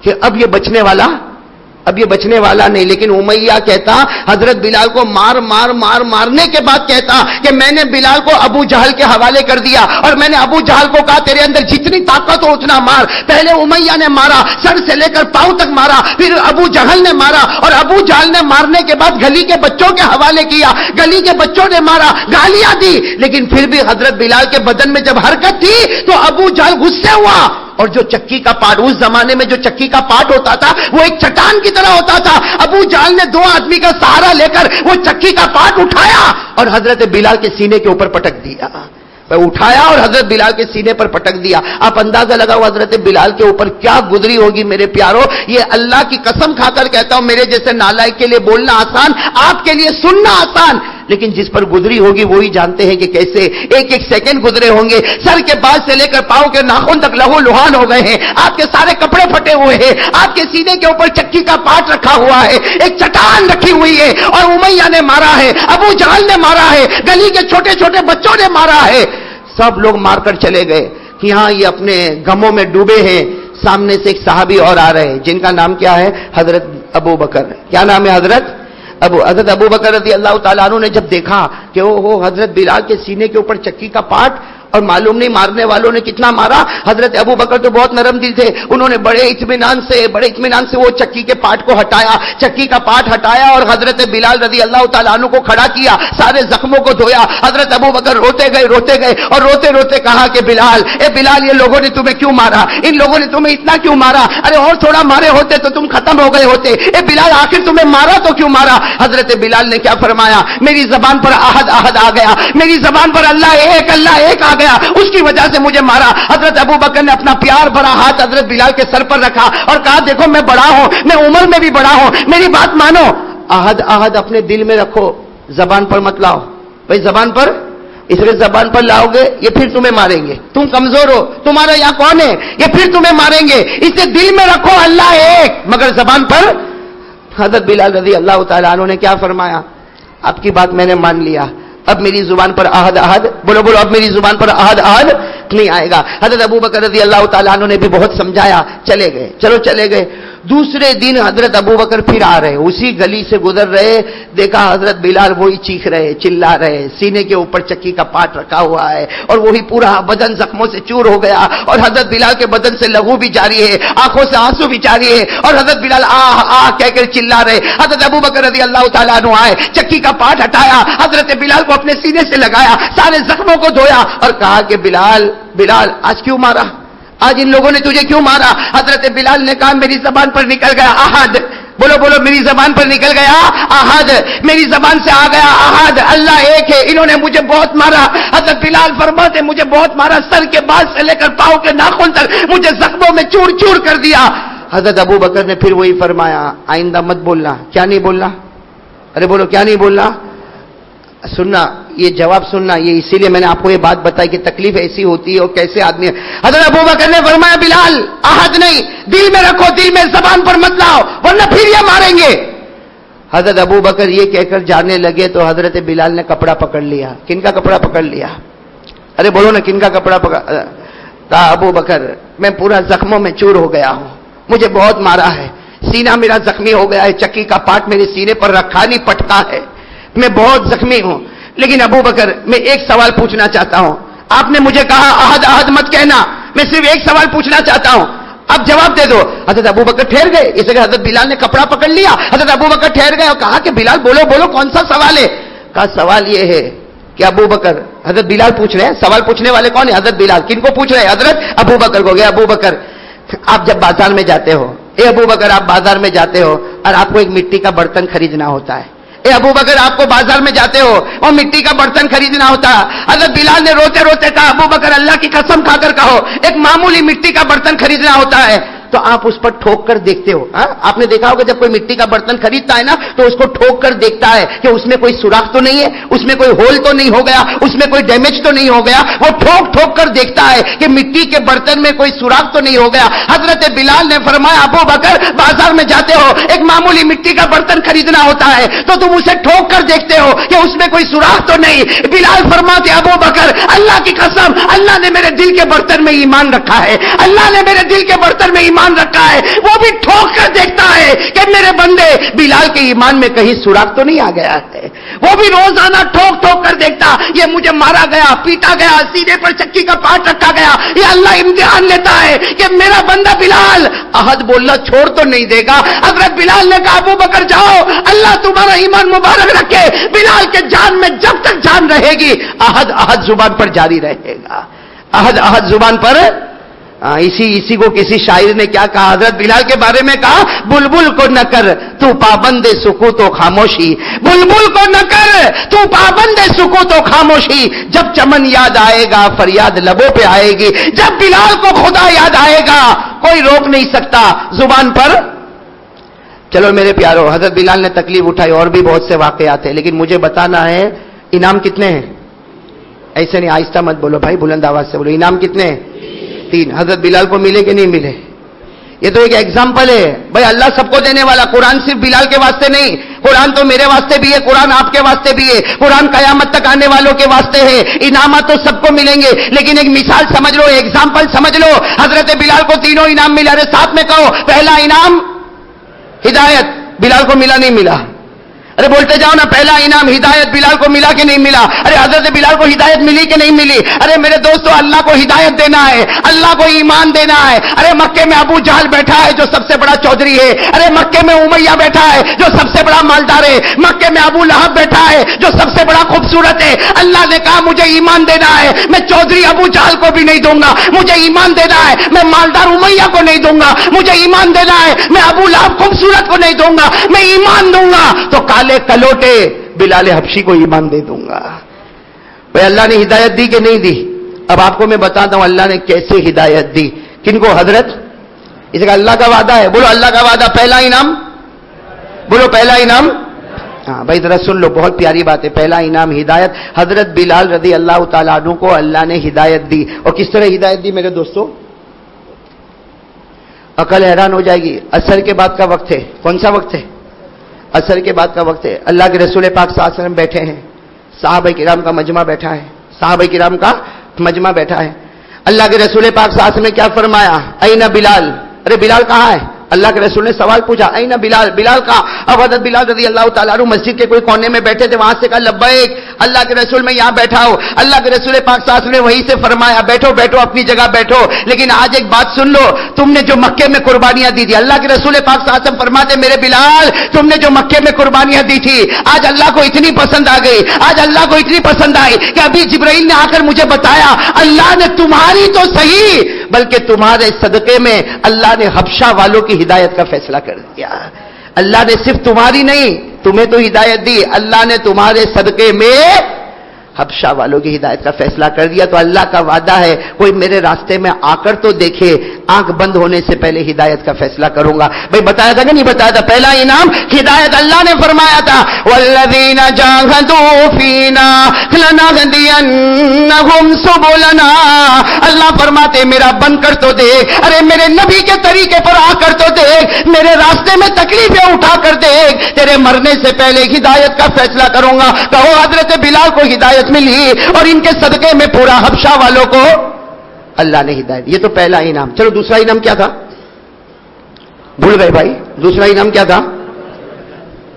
کہ اب یہ بچنے والا نہیں. لیکن امیہ کہتا حضرت بلال کو مارنے کے بعد کہتا کہ میں نے بلال کو ابو جہل کے حوالے کر دیا اور میں نے ابو جہل کو کہا تیرے اندر جتنی طاقت ہو اتنا مار. پہلے امیہ نے مارا، سر سے لے کر پاؤں تک مارا، پھر ابو جہل نے مارا، اور ابو جہل نے مارنے کے بعد گلی کے بچوں کے حوالے کیا. گلی کے بچوں نے مارا، گالیاں دی، لیکن پھر بھی حضرت بلال کے بدن میں جب حرکت تھی تو ابو جہل غصے ہوا. اور جو چکی کا پاٹ، اس زمانے میں جو چکی کا پاٹ ہوتا تھا وہ ایک چٹان کی طرح ہوتا تھا. ابو جہل نے 2 آدمی کا سہارا لے کر وہ چکی کا پاٹ اٹھایا اور حضرت بلال کے سینے کے اوپر پٹک دیا. اٹھایا اور حضرت بلال کے سینے پر پٹک دیا. آپ اندازہ لگاؤ حضرت بلال کے اوپر کیا گزری ہوگی میرے پیارو. یہ اللہ کی قسم کھا کر کہتا ہوں، میرے جیسے نالائق کے لیے بولنا آسان، آپ کے لیے سننا آسان، لیکن جس پر گزری ہوگی وہی جانتے ہیں کہ کیسے ایک ایک سیکنڈ گزرے ہوں گے. سر کے بعد سے لے کر پاؤں کے ناخن تک لہو لہان ہو گئے ہیں، آپ کے سارے کپڑے پھٹے ہوئے ہیں، آپ کے سینے کے اوپر چکی کا پاٹ رکھا ہوا ہے، ایک چٹان رکھی ہوئی ہے، اور امیہ نے مارا ہے، ابو جہل نے مارا ہے، گلی کے چھوٹے چھوٹے بچوں نے مارا ہے. سب لوگ مار کر چلے گئے کہ ہاں یہ اپنے غموں میں ڈوبے ہیں. سامنے سے ایک صحابی اور آ رہے ہیں جن کا نام کیا ہے؟ حضرت ابو بکر. کیا نام ہے؟ حضرت ابو بکر رضی اللہ تعالیٰ عنہ نے جب دیکھا کہ وہ حضرت بلال کے سینے کے اوپر چکی کا پاٹ، اور معلوم نہیں مارنے والوں نے کتنا مارا. حضرت ابو بکر تو بہت نرم دل تھے، انہوں نے بڑے اطمینان سے وہ چکی کے پاٹ کو ہٹایا، چکی کا پاٹ ہٹایا اور حضرت بلال رضی اللہ تعالیٰ عنہ کو کھڑا کیا، سارے زخموں کو دھویا. حضرت ابو بکر روتے گئے اور روتے روتے کہا کہ بلال، اے بلال، یہ لوگوں نے تمہیں کیوں مارا؟ ان لوگوں نے تمہیں اتنا کیوں مارا؟ ارے اور تھوڑا مارے ہوتے تو تم ختم ہو گئے ہوتے. اے بلال، آخر تمہیں مارا تو کیوں مارا؟ حضرت بلال نے کیا فرمایا؟ میری زبان پر احد آ گیا، میری زبان پر اللہ ایک آ گیا، اس کی وجہ سے مجھے مارا. حضرت ابو بکر نے اپنا پیار بھرا ہاتھ حضرت بلال کے سر پر رکھا اور کہا دیکھو میں بڑا ہوں، میں عمر میں بھی بڑا ہوں، میری بات مانو. احد اپنے دل میں رکھو، زبان پر مت لاؤ. بھائی زبان پر، اس لیے زبان پر لاؤ گے یہ پھر تمہیں ماریں گے. تم کمزور ہو، تمہارا یہاں کون ہے؟ یہ پھر تمہیں ماریں گے. اسے دل میں رکھو اللہ ایک، مگر زبان پر. حضرت بلال رضی اللہ تعالیٰ عنہ نے کیا فرمایا؟ آپ کی بات میں نے مان لیا، اب میری زبان پر احد بولو اب میری زبان پر احد نہیں آئے گا. حضرت ابو بکر رضی اللہ تعالیٰ عنہ نے بھی بہت سمجھایا، چلے گئے. دوسرے دن حضرت ابو بکر پھر آ رہے، اسی گلی سے گزر رہے، دیکھا حضرت بلال وہی چیخ رہے، چلا رہے، سینے کے اوپر چکی کا پاٹ رکھا ہوا ہے اور وہی پورا بدن زخموں سے چور ہو گیا، اور حضرت بلال کے بدن سے لہو بھی جاری ہے، آنکھوں سے آنسو بھی جاری ہے، اور حضرت بلال کہہ کر چلا رہے. حضرت ابو بکر رضی اللہ تعالیٰ عنہ آئے، چکی کا پاٹ ہٹایا، حضرت بلال کو اپنے سینے سے لگایا، سارے زخموں کو دھویا اور کہا کہ بلال آج کیوں مارا؟ آج ان لوگوں نے تجھے کیوں مارا؟ حضرت بلال نے کہا میری زبان پر نکل گیا احد. بولو میری زبان پر نکل گیا احد، میری زبان سے آ گیا احد، اللہ ایک ہے. انہوں نے مجھے بہت مارا. حضرت بلال فرماتے مجھے بہت مارا، سر کے بال سے لے کر پاؤں کے ناخن تک مجھے زخموں میں چور چور کر دیا. حضرت ابو بکر نے پھر وہی فرمایا، آئندہ مت بولنا. کیا نہیں بولنا؟ ارے بولو کیا نہیں بولنا؟ سننا، یہ جواب سننا. یہ اسی لیے میں نے آپ کو یہ بات بتائی کہ تکلیف ایسی ہوتی ہے اور کیسے آدمی. حضرت ابو بکر نے فرمایا بلال احد نہیں، دل میں رکھو، دل میں، زبان پر مت لاؤ ورنہ پھر یہ ماریں گے. حضرت ابو بکر یہ کہہ کر جانے لگے تو حضرت بلال نے کپڑا پکڑ لیا. کن کا کپڑا پکڑ لیا؟ ارے بولو نا کن کا کپڑا پکڑا؟ کہا ابو بکر میں پورا زخموں میں چور ہو گیا ہوں، مجھے بہت مارا ہے، سینہ میرا زخمی ہو گیا ہے، چکی کا پاٹ میرے سینے پر رکھا نہیں پٹتا ہے، میں بہت زخمی ہوں۔ لیکن ابو بکر میں ایک سوال پوچھنا چاہتا ہوں، آپ نے مجھے کہا احد احد مت کہنا، میں صرف ایک سوال پوچھنا چاہتا ہوں، اب جواب دے دو۔ حضرت ابو بکر ٹھہر گئے، اس لیے حضرت بلال نے کپڑا پکڑ لیا، حضرت ابو بکر ٹھہر گئے اور کہا کہ بلال بولو بولو کون سا سوال ہے؟ کہا سوال یہ ہے کہ ابو بکر، حضرت بلال پوچھ رہے ہیں، سوال پوچھنے والے کون ہیں؟ حضرت بلال۔ کن کو پوچھ رہے ہیں؟ حضرت ابو بکر کو۔ گیا ابو بکر، آپ جب بازار میں جاتے ہو، اے ابو بکر آپ بازار میں جاتے ہو اور آپ کو ایک مٹی کا برتن خریدنا ہوتا ہے، اے ابو بکر آپ کو بازار میں جاتے ہو اور مٹی کا برتن خریدنا ہوتا ہے۔ حضرت بلال نے روتے روتے کہا ابو بکر اللہ کی قسم کھا کر کہو ایک معمولی مٹی کا برتن خریدنا ہوتا ہے تو آپ اس پر ٹھوک کر دیکھتے ہو۔ آپ نے دیکھا ہوگا جب کوئی مٹی کا برتن خریدتا ہے نا تو اس کو ٹھوک کر دیکھتا ہے کہ اس میں کوئی سوراخ تو نہیں ہے، اس میں کوئی ہول تو نہیں ہو گیا، اس میں کوئی ڈیمیج تو نہیں ہو گیا، وہ ٹھوک ٹھوک کر دیکھتا ہے کہ مٹی کے برتن میں کوئی سوراخ تو نہیں ہو گیا۔ حضرت بلال نے فرمایا ابو بکر بازار میں جاتے ہو ایک معمولی مٹی کا برتن خریدنا ہوتا ہے تو تم اسے ٹھوک کر دیکھتے ہو کہ اس میں کوئی سوراخ تو نہیں۔ بلال فرماتے ابو بکر اللہ کی قسم اللہ نے میرے دل کے برتن میں ایمان رکھا ہے، اللہ نے میرے دل کے برتن میں ایمان رکھا ہے، وہ بھی ٹھوک کر دیکھتا ہے کہ میرے بندے بلال کے ایمان میں کہیں سوراخ تو نہیں آ گیا ہے، وہ بھی روزانہ ٹھوک ٹھوک کر دیکھتا یہ مجھے مارا گیا، پیٹا گیا، سینے پر چکی کا پاٹ رکھا گیا، یہ اللہ امتحان لیتا ہے کہ میرا بندہ بلال احد بولنا چھوڑ تو نہیں دے گا۔ حضرت بلال نے کہا ابو بکر جاؤ اللہ تمہارا ایمان مبارک رکھے، بلال کے جان میں جب تک جان رہے گی احد احد زبان پر جاری رہے گا، احد احد زبان پر۔ اسی کو کسی شاعر نے کیا کہا حضرت بلال کے بارے میں کہا بلبل کو نہ کر تو پابند سکوت و خاموشی، بلبل کو نہ کر تو پابند سکوت و خاموشی، جب چمن یاد آئے گا فریاد لبوں پہ آئے گی، جب بلال کو خدا یاد آئے گا کوئی روک نہیں سکتا زبان پر۔ چلو میرے پیارو حضرت بلال نے تکلیف اٹھائی، اور بھی بہت سے واقعات ہیں لیکن مجھے بتانا ہے انعام کتنے ہیں؟ ایسے نہیں آہستہ مت بولو بھائی، بلند آواز سے بولو، انعام کتنے ہیں؟ 3۔ حضرت بلال کو ملے کہ نہیں ملے؟ یہ تو ایک ایگزامپل ہے بھائی، اللہ سب کو دینے والا۔ قرآن صرف بلال کے واسطے نہیں، قرآن تو میرے واسطے بھی ہے، قرآن آپ کے واسطے بھی ہے، قرآن قیامت تک آنے والوں کے واسطے ہے۔ انعامات تو سب کو ملیں گے لیکن ایک مثال سمجھ لو، ایگزامپل سمجھ لو۔ حضرت بلال کو تینوں انعام ملا، ارے ساتھ میں کہو، پہلا انعام ہدایت، بلال کو ملا نہیں ملا؟ ارے بولتے جاؤ نا، پہلا انعام ہدایت، بلال کو ملا کہ نہیں ملا؟ ارے حضرت بلال کو ہدایت ملی کہ نہیں ملی؟ ارے میرے دوستو اللہ کو ہدایت دینا ہے، اللہ کو ایمان دینا ہے۔ ارے مکے میں ابو جہل بیٹھا ہے جو سب سے بڑا چودھری ہے، ارے مکے میں امیہ بیٹھا ہے جو سب سے بڑا مالدار ہے، مکے میں ابو لہب بیٹھا ہے جو سب سے بڑا خوبصورت ہے۔ اللہ نے کہا مجھے ایمان دینا ہے، میں چودھری ابو جہل کو بھی نہیں دوں گا، مجھے ایمان دینا ہے، میں مالدار امیہ کو نہیں دوں گا، مجھے ایمان دینا ہے، میں ابو لہب خوبصورت کو نہیں دوں گا، میں ایمان دوں گا تو کلوٹے بلال حبشی کو ایمان دے دوں گا۔ بھئی اللہ نے ہدایت دی کہ نہیں دی؟ اب آپ کو میں بتاتا ہوں اللہ نے کیسے ہدایت دی۔ کن کو؟ حضرت، اس کا اللہ کا وعدہ ہے، بولو اللہ کا وعدہ، پہلا انعام بولو، پہلا انعام۔ ہاں بھائی ذرا سن لو، بہت پیاری بات ہے، پہلا انعام ہدایت۔ حضرت بلال رضی اللہ تعالیٰ عنہ کو اللہ نے ہدایت دی، اور کس طرح ہدایت دی میرے دوستو؟ عقل حیران ہو جائے گی۔ عصر کے بعد کا وقت ہے، کون سا وقت ہے؟ عصر کے بعد کا وقت ہے۔ اللہ کے رسول پاک صلی اللہ علیہ وسلم بیٹھے ہیں، صحابہ کرام کا مجمع بیٹھا ہے، صحابہ کرام کا مجمع بیٹھا ہے۔ اللہ کے رسول پاک صلی اللہ علیہ وسلم نے کیا فرمایا؟ این بلال، ارے بلال کہاں ہے؟ اللہ کے رسول نے سوال پوچھا، این بلال، بلال کہاں؟ اب حضرت بلال رضی اللہ تعالیٰ عنہ مسجد کے کوئی کونے میں بیٹھے تھے، وہاں سے کہا لبیک اللہ کے رسول میں یہاں بیٹھا ہوں۔ اللہ کے رسول پاک صلی اللہ علیہ وسلم نے وہیں سے فرمایا بیٹھو بیٹھو اپنی جگہ بیٹھو، لیکن آج ایک بات سن لو، تم نے جو مکے میں قربانیاں دی تھی، اللہ کے رسول پاک صلی اللہ علیہ وسلم فرماتے میرے بلال تم نے جو مکے میں قربانیاں دی تھی آج اللہ کو اتنی پسند آ گئی، آج اللہ کو اتنی پسند آئی کہ ابھی جبرائیل نے آ کر مجھے بتایا اللہ نے تمہاری تو صحیح بلکہ تمہارے صدقے میں اللہ نے حبشہ والوں کی ہدایت کا فیصلہ کر دیا۔ اللہ نے صرف تمہاری نہیں، تمہیں تو ہدایت دی، اللہ نے تمہارے صدقے میں حبشہ والوں کی ہدایت کا فیصلہ کر دیا۔ تو اللہ کا وعدہ ہے کوئی میرے راستے میں آ کر تو دیکھے، آنکھ بند ہونے سے پہلے ہدایت کا فیصلہ کروں گا۔ بھئی بتایا تھا کہ نہیں بتایا تھا؟ پہلا انعام ہدایت، اللہ نے فرمایا تھا والذین جاہدوا فینا لنہدینہم سبلنا، اللہ فرماتے میرا بن کر تو دیکھ، ارے میرے نبی کے طریقے پر آ کر تو دیکھ، میرے راستے میں تکلیفیں اٹھا کر دیکھ، تیرے مرنے سے پہلے ہدایت کا فیصلہ کروں گا۔ کہو حضرت بلال کو ہدایت برکت ملی اور ان کے صدقے میں پورا حبشہ والوں کو اللہ نے ہدایت. یہ تو پہلا انعام. چلو دوسرا انعام کیا تھا؟ بھول گئے بھائی؟ دوسرا انعام کیا تھا؟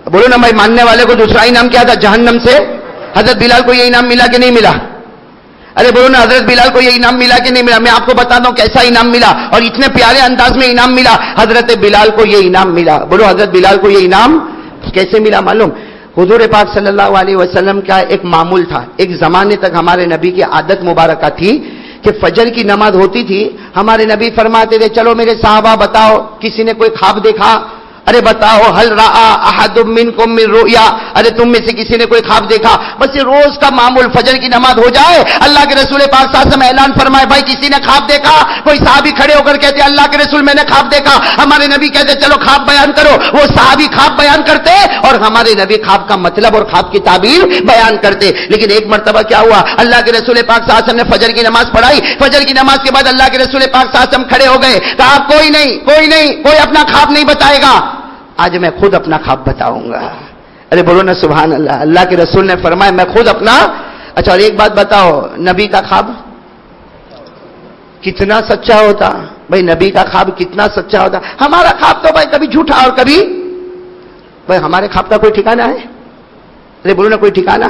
بولو نا بھائی، ماننے والے کو دوسرا انعام کیا تھا؟ جہنم سے حضرت بلال کو یہ انعام ملا کہ نہیں ملا؟ ارے بولو نا، حضرت بلال کو یہ انعام ملا کہ نہیں ملا؟ میں آپ کو بتاتا ہوں کیسا انعام ملا اور اتنے پیارے انداز میں انعام ملا. حضرت بلال کو یہ انعام ملا. بولو حضرت بلال کو یہ انعام کیسے ملا معلوم؟ حضور پاک صلی اللہ علیہ وسلم کا ایک معمول تھا. ایک زمانے تک ہمارے نبی کی عادت مبارکہ تھی کہ فجر کی نماز ہوتی تھی، ہمارے نبی فرماتے تھے چلو میرے صحابہ بتاؤ کسی نے کوئی خواب دیکھا؟ ارے بتاؤ، حل رأى احد منکم من رؤیا، ارے تم میں سے کسی نے کوئی خواب دیکھا؟ بس یہ روز کا معمول فجر کی نماز ہو جائے، اللہ کے رسول پاک صلی اللہ علیہ وسلم اعلان فرمائے بھائی کسی نے خواب دیکھا؟ کوئی صحابی کھڑے ہو کر کہتے اللہ کے رسول میں نے خواب دیکھا. ہمارے نبی کہتے چلو خواب بیان کرو. وہ صحابی خواب بیان کرتے اور ہمارے نبی خواب کا مطلب اور خواب کی تعبیر بیان کرتے. لیکن ایک مرتبہ کیا ہوا، اللہ کے رسول پاک صلی اللہ علیہ وسلم نے فجر کی نماز پڑھائی. فجر کی نماز کے بعد اللہ کے رسول پاک صلی اللہ علیہ وسلم کھڑے ہو گئے، کہا کوئی اپنا خواب نہیں بتائے گا، آج میں خود اپنا خواب بتاؤں گا. ارے بولو نا سبحان اللہ. اللہ کے رسول نے فرمایا میں خود اپنا. اچھا اور ایک بات بتاؤ، نبی کا خواب کتنا سچا ہوتا؟ بھائی نبی کا خواب کتنا سچا ہوتا. ہمارا خواب تو بھائی کبھی جھوٹا اور کبھی، بھائی ہمارے خواب کا کوئی ٹھکانہ ہے؟ ارے بولو نا کوئی ٹھکانہ.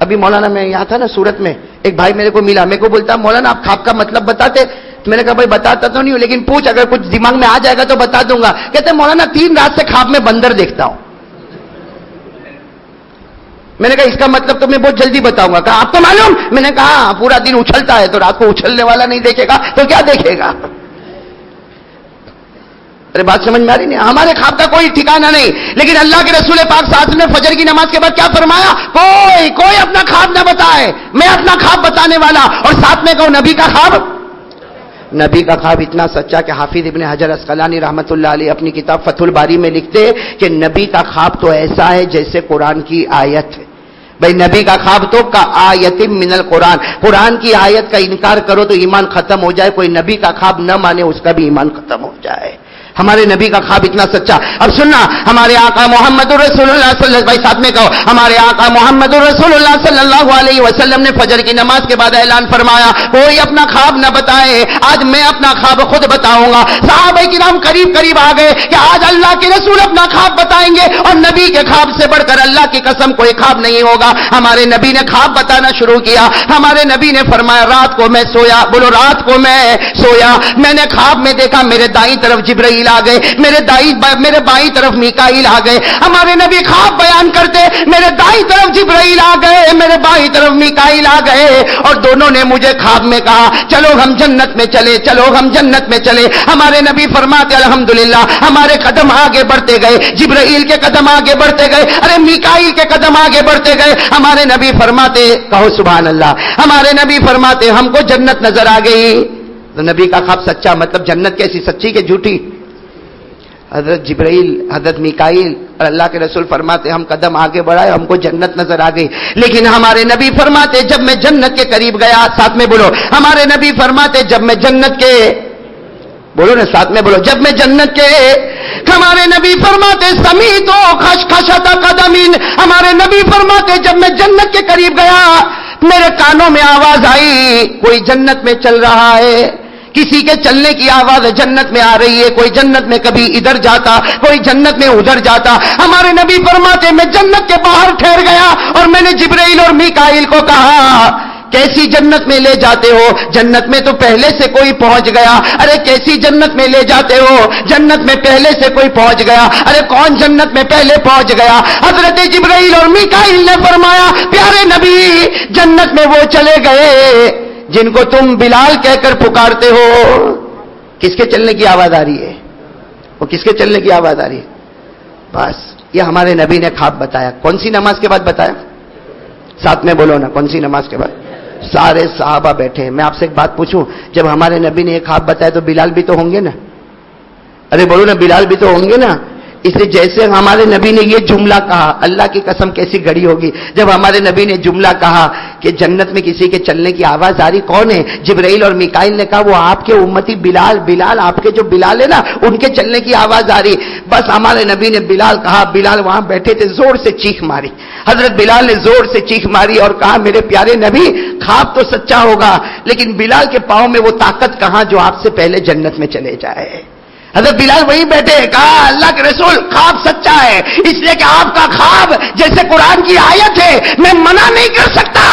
ابھی مولانا میں یہاں تھا نا سورت میں، ایک بھائی میرے کو ملا، میرے کو بولتا مولانا آپ خواب کا مطلب بتاتے. میں نے کہا بھائی بتاتا تو نہیں ہوں لیکن پوچھ، اگر کچھ دماغ میں آ جائے گا تو بتا دوں گا. کہتے مولانا 3 رات سے خواب میں بندر دیکھتا ہوں. میں نے کہا اس کا مطلب تو میں بہت جلدی بتاؤں گا. کہا آپ کو معلوم؟ میں نے کہا پورا دن اچھلتا ہے تو رات کو اچھلنے والا نہیں دیکھے گا تو کیا دیکھے گا؟ ارے بات سمجھ میں آ رہی نہیں؟ ہمارے خواب کا کوئی ٹھکانہ نہیں. لیکن اللہ کے رسول پاک صلی اللہ علیہ وسلم نے فجر کی نماز کے بعد کیا فرمایا؟ کوئی اپنا خواب نہ بتائے، میں اپنا خواب بتانے والا. اور ساتھ میں کہوں نبی کا خواب، نبی کا خواب اتنا سچا کہ حافظ ابن حجر اسقلانی رحمۃ اللہ علیہ اپنی کتاب فتح الباری میں لکھتے کہ نبی کا خواب تو ایسا ہے جیسے قرآن کی آیت ہے. بھائی نبی کا خواب تو کا آیت من القرآن، قرآن کی آیت کا انکار کرو تو ایمان ختم ہو جائے، کوئی نبی کا خواب نہ مانے اس کا بھی ایمان ختم ہو جائے. ہمارے نبی کا خواب اتنا سچا. اب سننا، ہمارے آقا محمد رسول اللہ صلی اللہ علیہ وسلم، ساتھ میں کہو ہمارے آقا محمد رسول اللہ صلی اللہ علیہ وسلم نے فجر کی نماز کے بعد اعلان فرمایا کوئی اپنا خواب نہ بتائے، آج میں اپنا خواب خود بتاؤں گا. صحابہ کرام قریب آ گئے کہ آج اللہ کے رسول اپنا خواب بتائیں گے اور نبی کے خواب سے بڑھ کر اللہ کی قسم کوئی خواب نہیں ہوگا. ہمارے نبی نے خواب بتانا شروع کیا. ہمارے نبی نے فرمایا رات کو میں سویا، بولو رات کو میں سویا، میں نے خواب میں دیکھا میرے دائیں طرف جبرائیل آ گئے، میرے بائیں طرف میکائیل آ گئے. ہمارے نبی خواب بیان کرتے میرے دائیں طرف جبرائیل آ گئے، میرے بائیں طرف میکائیل آ گئے اور دونوں نے مجھے خواب میں کہا چلو ہم جنت میں چلے، چلو ہم جنت میں چلے. ہمارے نبی فرماتے الحمدللہ ہمارے قدم آگے بڑھتے گئے، جبرائیل کے قدم آگے بڑھتے گئے، ارے میکائیل کے قدم آگے بڑھتے گئے. ہمارے نبی فرماتے، کہو سبحان اللہ، ہمارے نبی فرماتے ہم کو جنت نظر آ گئی. تو نبی کا خواب سچا، مطلب جنت کیسی، سچی کہ جھوٹی؟ حضرت جبرائیل، حضرت میکائیل اور اللہ کے رسول فرماتے ہم قدم آگے بڑھائے ہم کو جنت نظر آ گئی. لیکن ہمارے نبی فرماتے جب میں جنت کے قریب گیا، ساتھ میں بولو ہمارے نبی فرماتے جب میں جنت کے، بولو نا ساتھ میں بولو جب میں جنت کے، ہمارے نبی فرماتے سمیت و خشخشۃ قدمین، ہمارے نبی فرماتے جب میں جنت کے قریب گیا میرے کانوں میں آواز آئی کوئی جنت میں چل رہا ہے، کسی کے چلنے کی آواز جنت میں آ رہی ہے، کوئی جنت میں کبھی ادھر جاتا، کوئی جنت میں ادھر جاتا. ہمارے نبی فرماتے میں جنت کے باہر ٹھہر گیا اور میں نے جبرائیل اور میکائیل کو کہا کیسی جنت میں لے جاتے ہو؟ جنت میں تو پہلے سے کوئی پہنچ گیا. ارے کیسی جنت میں لے جاتے ہو؟ جنت میں پہلے سے کوئی پہنچ گیا. ارے کون جنت میں پہلے پہنچ گیا؟ حضرت جبرائیل اور میکائیل نے فرمایا پیارے نبی جنت میں وہ چلے گئے جن کو تم بلال کہہ کر پکارتے ہو. کس کے چلنے کی آواز آ رہی ہے؟ وہ کس کے چلنے کی آواز آ رہی ہے؟ بس یہ ہمارے نبی نے خواب بتایا. کون سی نماز کے بعد بتایا؟ ساتھ میں بولو نا کون سی نماز کے بعد؟ سارے صحابہ بیٹھے. میں آپ سے ایک بات پوچھوں، جب ہمارے نبی نے ایک خواب بتایا تو بلال بھی تو ہوں گے نا؟ ارے بولو نا بلال بھی تو ہوں گے نا. اس لیے جیسے ہمارے نبی نے یہ جملہ کہا، اللہ کی قسم کیسی گھڑی ہوگی جب ہمارے نبی نے جملہ کہا کہ جنت میں کسی کے چلنے کی آواز آ رہی، کون ہے؟ جبرائیل اور میکائیل نے کہا وہ آپ کے امتی بلال، آپ کے جو بلال ہے نا ان کے چلنے کی آواز آ رہی۔ بس ہمارے نبی نے بلال کہا، بلال وہاں بیٹھے تھے، زور سے چیخ ماری، حضرت بلال نے زور سے چیخ ماری اور کہا میرے پیارے نبی خواب تو سچا ہوگا لیکن بلال کے پاؤں میں وہ طاقت کہاں جو آپ سے پہلے جنت میں چلے جائے۔ حضرت بلال وہیں بیٹھے، کہا اللہ کے رسول خواب سچا ہے، اس لیے کہ آپ کا خواب جیسے قرآن کی آیت ہے، میں منع نہیں کر سکتا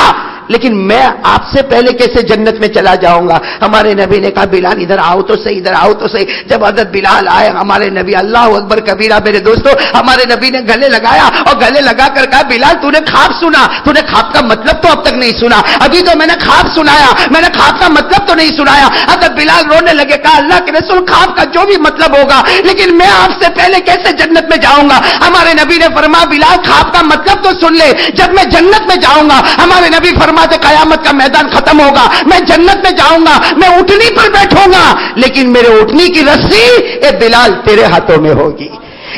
لیکن میں آپ سے پہلے کیسے جنت میں چلا جاؤں گا۔ ہمارے نبی نے کہا بلال ادھر آؤ تو صحیح، ادھر آؤ تو صحیح۔ جب حضرت بلال آئے ہمارے نبی، اللہ اکبر کبیرہ میرے دوستو، ہمارے نبی نے گلے لگایا اور گلے لگا کر کہا بلال تو نے خواب سنا، تو نے خواب کا مطلب تو اب تک نہیں سنا، ابھی تو میں نے خواب سنایا، میں نے خواب کا مطلب تو نہیں سنایا۔ حضرت بلال رونے لگے، کہا اللہ کے رسول خواب کا جو بھی مطلب ہوگا لیکن میں آپ سے پہلے کیسے جنت میں جاؤں گا۔ ہمارے نبی نے فرمایا بلال خواب کا مطلب تو سن لے، جب میں جنت میں جاؤں گا ہمارے نبی فرماتے قیامت کا میدان ختم ہوگا، میں جنت میں جاؤں گا، میں اٹھنی پر بیٹھوں گا لیکن میرے اٹھنی کی رسی اے بلال تیرے ہاتھوں میں ہوگی،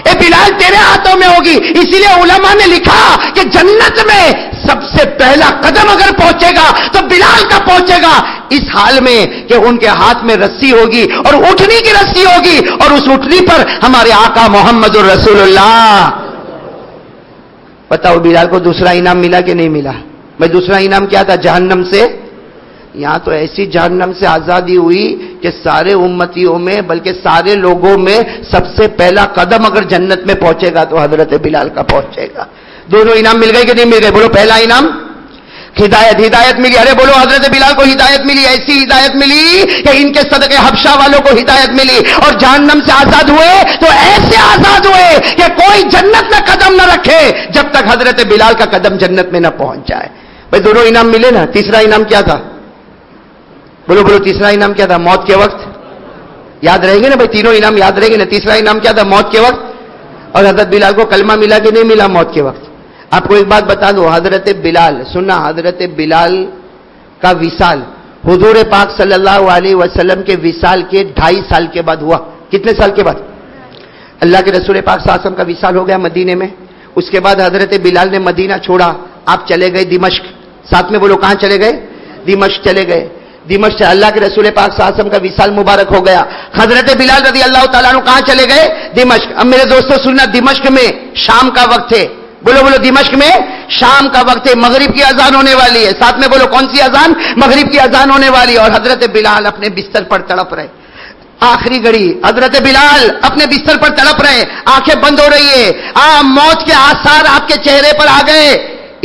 اے بلال تیرے ہاتھوں میں ہوگی۔ اسی لیے علماء نے لکھا کہ جنت میں سب سے پہلا قدم اگر پہنچے گا تو بلال کا پہنچے گا، اس حال میں کہ ان کے ہاتھ میں رسی ہوگی اور اٹھنی کی رسی ہوگی اور اس اٹھنی پر ہمارے آقا محمد رسول اللہ۔ بتاؤ بلال کو دوسرا انعام ملا کہ نہیں ملا؟ میں دوسرا انعام کیا تھا؟ جہنم سے، یہاں تو ایسی جہنم سے آزادی ہوئی کہ سارے امتیوں میں بلکہ سارے لوگوں میں سب سے پہلا قدم اگر جنت میں پہنچے گا تو حضرت بلال کا پہنچے گا۔ دونوں انعام مل گئے کہ نہیں مل گئے؟ بولو پہلا انعام ہدایت ملی، ارے بولو حضرت بلال کو ہدایت ملی، ایسی ہدایت ملی کہ ان کے صدقے حبشہ والوں کو ہدایت ملی، اور جہنم سے آزاد ہوئے تو ایسے آزاد ہوئے کہ کوئی جنت میں قدم نہ رکھے جب تک حضرت بلال کا قدم جنت میں نہ پہنچ جائے۔ بھائی دونوں انعام ملے نا، تیسرا انعام کیا تھا؟ بولو تیسرا انعام کیا تھا؟ موت کے وقت یاد رہیں گے نا بھائی، تینوں انعام یاد رہیں گے نا۔ تیسرا انعام کیا تھا؟ موت کے وقت۔ اور حضرت بلال کو کلمہ ملا کہ نہیں ملا موت کے وقت؟ آپ کو ایک بات بتا دو، حضرت بلال سننا، حضرت بلال کا وصال حضور پاک صلی اللہ علیہ وسلم کے وصال کے 2.5 سال کے بعد ہوا۔ کتنے سال کے بعد؟ اللہ کے رسول پاک صلی اللہ علیہ وسلم کا وصال ہو گیا مدینے میں، اس کے بعد حضرت بلال نے مدینہ چھوڑا، آپ چلے گئے دمشق، ساتھ میں بولو کہاں چلے گئے؟ دمشق چلے گئے۔ دمشق سے اللہ کے رسول پاک صلی اللہ علیہ وسلم کا وصال مبارک ہو گیا، حضرت بلال رضی اللہ تعالیٰ عنہ کہاں چلے گئے؟ دمشق۔ اب میرے دوستو سننا، دمشق میں شام کا وقت ہے، بولو دمشق میں شام کا وقت ہے، مغرب کی اذان ہونے والی ہے، ساتھ میں بولو کون سی اذان؟ مغرب کی اذان ہونے والی ہے، اور حضرت بلال اپنے بستر پر تڑپ رہے، آخری گھڑی حضرت بلال اپنے بستر پر تڑپ رہے، آنکھیں بند ہو رہی ہے، موت کے آثار آپ کے چہرے پر آ گئے۔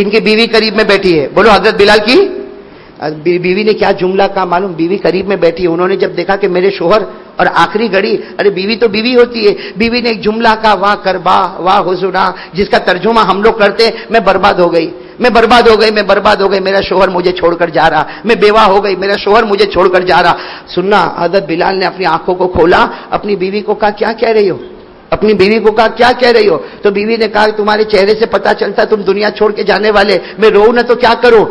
ان کی بیوی قریب میں بیٹھی ہے، بولو حضرت بلال کی بیوی نے کیا جملہ کہا معلوم؟ بیوی قریب میں بیٹھی ہے، انہوں نے جب دیکھا کہ میرے شوہر اور آخری گھڑی، ارے بیوی تو بیوی ہوتی ہے، بیوی نے ایک جملہ کہا، واہ کربا واہ حزنا، جس کا ترجمہ ہم لوگ کرتے میں برباد ہو گئی، میں برباد ہو گئی، میرا شوہر مجھے چھوڑ کر جا رہا، میں بیوہ ہو گئی، میرا شوہر مجھے چھوڑ کر جا رہا۔ سننا، حضرت بلال نے اپنی آنکھوں کو کھولا، اپنی بیوی کو کہا کیا کہہ رہی ہو؟ اپنی بیوی کو کہا کیا کہہ رہی ہو؟ تو بیوی نے کہا تمہارے چہرے سے پتا چلتا تم دنیا چھوڑ کے جانے والے، میں رو نہ تو کیا کروں؟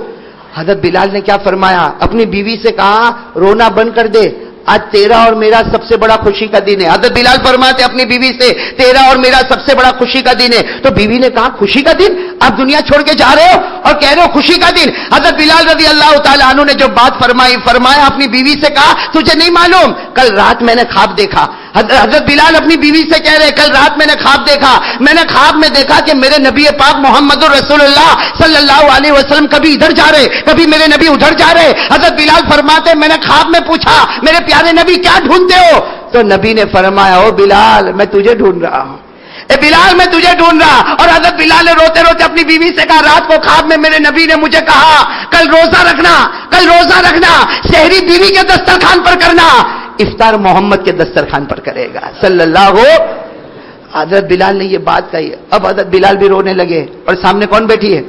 حضرت بلال نے کیا فرمایا؟ اپنی بیوی سے کہا رونا بند کر دے، آج تیرا اور میرا سب سے بڑا خوشی کا دن ہے۔ حضرت بلال فرماتے اپنی بیوی سے تیرا اور میرا سب سے بڑا خوشی کا دن ہے۔ تو بیوی نے کہا خوشی کا دن؟ آپ دنیا چھوڑ کے جا رہے ہو اور کہہ رہے ہو خوشی کا دن؟ حضرت بلال رضی اللہ تعالیٰ عنہ نے جو بات فرمایا اپنی بیوی سے کہا تجھے نہیں معلوم کل رات میں نے خواب دیکھا۔ حضرت بلال اپنی بیوی سے کہہ رہے کل رات میں نے خواب دیکھا، میں نے خواب میں دیکھا کہ میرے نبی پاک محمد رسول اللہ صلی اللہ علیہ وسلم کبھی ادھر جا رہے، کبھی میرے نبی ادھر جا رہے۔ حضرت بلال فرماتے میں نے خواب میں پوچھا میرے پیارے نبی کیا ڈھونڈتے ہو؟ تو نبی نے فرمایا او بلال میں تجھے ڈھونڈ رہا ہوں، اے بلال میں تجھے ڈھونڈ رہا۔ اور حضرت بلال نے روتے روتے اپنی بیوی سے کہا رات کو خواب میں میرے نبی نے مجھے کہا کل روزہ رکھنا، سحری بیوی کے دسترخوان پر کرنا، افطار محمد کے دسترخوان پر کرے گا صلی اللہ ہو۔ حضرت بلال نے یہ بات کہی، اب حضرت بلال بھی رونے لگے، اور سامنے کون بیٹھی ہے؟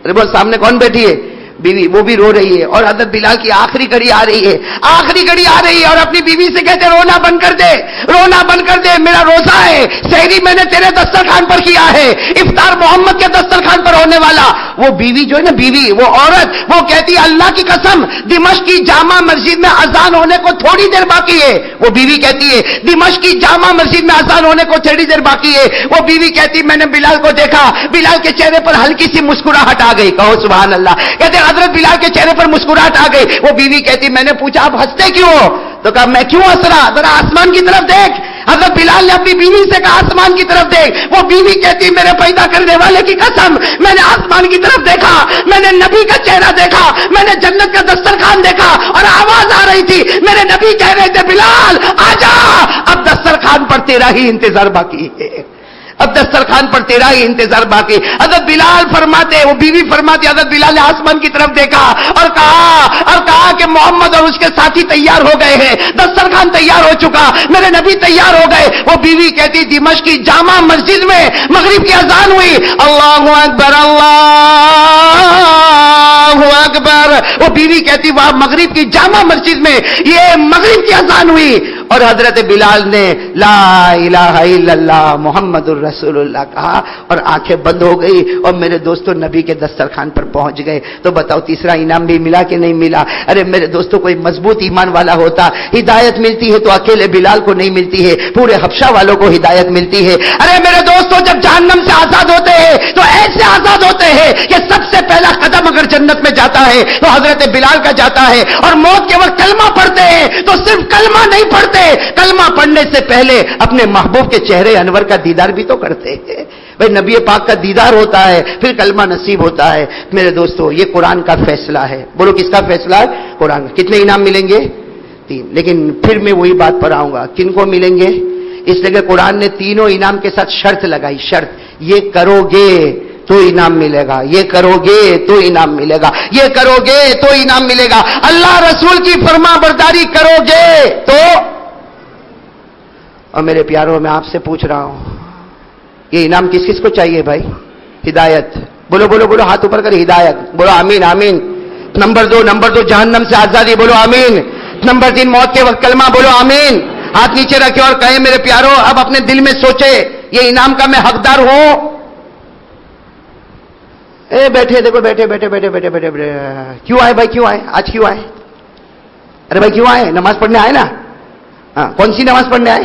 ارے بول سامنے کون بیٹھی ہے؟ بیوی وہ بھی رو رہی ہے اور حضرت بلال کی آخری گھڑی آ رہی ہے، آخری گھڑی آ رہی ہے اور اپنی بیوی سے کہتے رونا بند کر دے، رونا بند کر دے، میرا روزہ ہے، سحری میں نے تیرے دسترخوان پر کیا ہے، افطار محمد کے دسترخوان پر ہونے والا۔ وہ بیوی جو ہے نا، بیوی وہ عورت، وہ کہتی ہے اللہ کی قسم دمشق کی جامع مسجد میں اذان ہونے کو تھوڑی دیر باقی ہے، وہ بیوی کہتی ہے دمشق کی جامع مسجد میں اذان ہونے کو تھوڑی دیر باقی ہے، وہ بیوی کہتی میں نے بلال کو دیکھا، بلال کے چہرے پر ہلکی سی مسکراہٹ آ گئی، کہو سبحان اللہ، کہتے حضرت بلال کے چہرے پر مسکراہٹ آ گئی۔ وہ بیوی کہتی میں نے پوچھا آپ ہنستے کیوں ہو؟ تو کہا میں کیوں ہنس رہا، ذرا آسمان کی طرف دیکھ۔ حضرت بلال نے اپنی بیوی سے کہا آسمان کی طرف دیکھ۔ وہ بیوی کہتی میرے پیدا کرنے والے کی قسم میں نے آسمان کی طرف دیکھا، میں نے نبی کا چہرہ دیکھا، میں نے جنت کا دسترخوان دیکھا اور آواز آ رہی تھی، میرے نبی کہہ رہے تھے بلال آجا، اب دسترخوان پر تیرا ہی انتظار باقی ہے، اب دسترخوان پر تیرا ہی انتظار باقی۔ حضرت بلال فرماتے، وہ بیوی فرماتی حضرت بلال نے آسمان کی طرف دیکھا اور کہا کہ محمد اور اس کے ساتھی تیار ہو گئے ہیں، دسترخوان تیار ہو چکا، میرے نبی تیار ہو گئے۔ وہ بیوی کہتی دمشق کی جامع مسجد میں مغرب کی اذان ہوئی، اللہ اکبر اللہ اکبر۔ وہ بیوی کہتی وہاں مغرب کی جامع مسجد میں یہ مغرب کی اذان ہوئی اور حضرت بلال نے لا الہ الا اللہ محمد الرسول اللہ کہا اور آنکھیں بند ہو گئی اور میرے دوستوں نبی کے دسترخوان پر پہنچ گئے۔ تو بتاؤ تیسرا انعام بھی ملا کہ نہیں ملا؟ ارے میرے دوستوں کوئی مضبوط ایمان والا ہوتا، ہدایت ملتی ہے تو اکیلے بلال کو نہیں ملتی ہے، پورے حبشہ والوں کو ہدایت ملتی ہے۔ ارے میرے دوستوں جب جہنم سے آزاد ہوتے ہیں تو ایسے آزاد ہوتے ہیں کہ سب سے پہلا قدم اگر جنت میں جاتا ہے تو حضرت بلال کا جاتا ہے، اور موت کے وقت کلمہ پڑھتے ہیں تو صرف کلمہ نہیں پڑھتے، کلمہ پڑھنے سے پہلے اپنے محبوب کے چہرے انور کا دیدار بھی تو کرتے ہیں۔ بھئی نبی پاک کا دیدار ہوتا ہے پھر کلمہ نصیب ہوتا ہے۔ میرے دوستو یہ قرآن کا فیصلہ ہے، بولو کس کا فیصلہ ہے؟ قرآن کا۔ کتنے انعام ملیں گے؟ 3۔ لیکن پھر میں وہی بات پر آؤں گا، کن کو ملیں گے؟ اس لیے کہ قرآن نے تینوں انعام کے ساتھ شرط لگائی، شرط یہ کرو گے تو انعام ملے گا، یہ کرو گے تو انعام ملے گا، یہ کرو گے تو انعام ملے گا، اللہ رسول کی فرما برداری کرو گے تو۔ اور میرے پیاروں میں آپ سے پوچھ رہا ہوں یہ انعام کس کس کو چاہیے بھائی؟ ہدایت، بولو بولو بولو، ہاتھ اوپر کر ہدایت، بولو آمین آمین۔ نمبر 2 جہنم سے آزادی، بولو آمین۔ نمبر 3 موت کے وقت کلمہ، بولو آمین۔ ہاتھ نیچے رکھے اور کہیں میرے پیاروں اب اپنے دل میں سوچے یہ انعام کا میں حقدار ہوں؟ بیٹھے دیکھو، بیٹھے بیٹھے بیٹھے بیٹھے بیٹھے بیٹھے کیوں آئے بھائی؟ کیوں آئے آج؟ کیوں آئے؟ ارے بھائی کیوں آئے؟ نماز پڑھنے آئے نا؟ ہاں، کون سی نماز پڑھنے آئے؟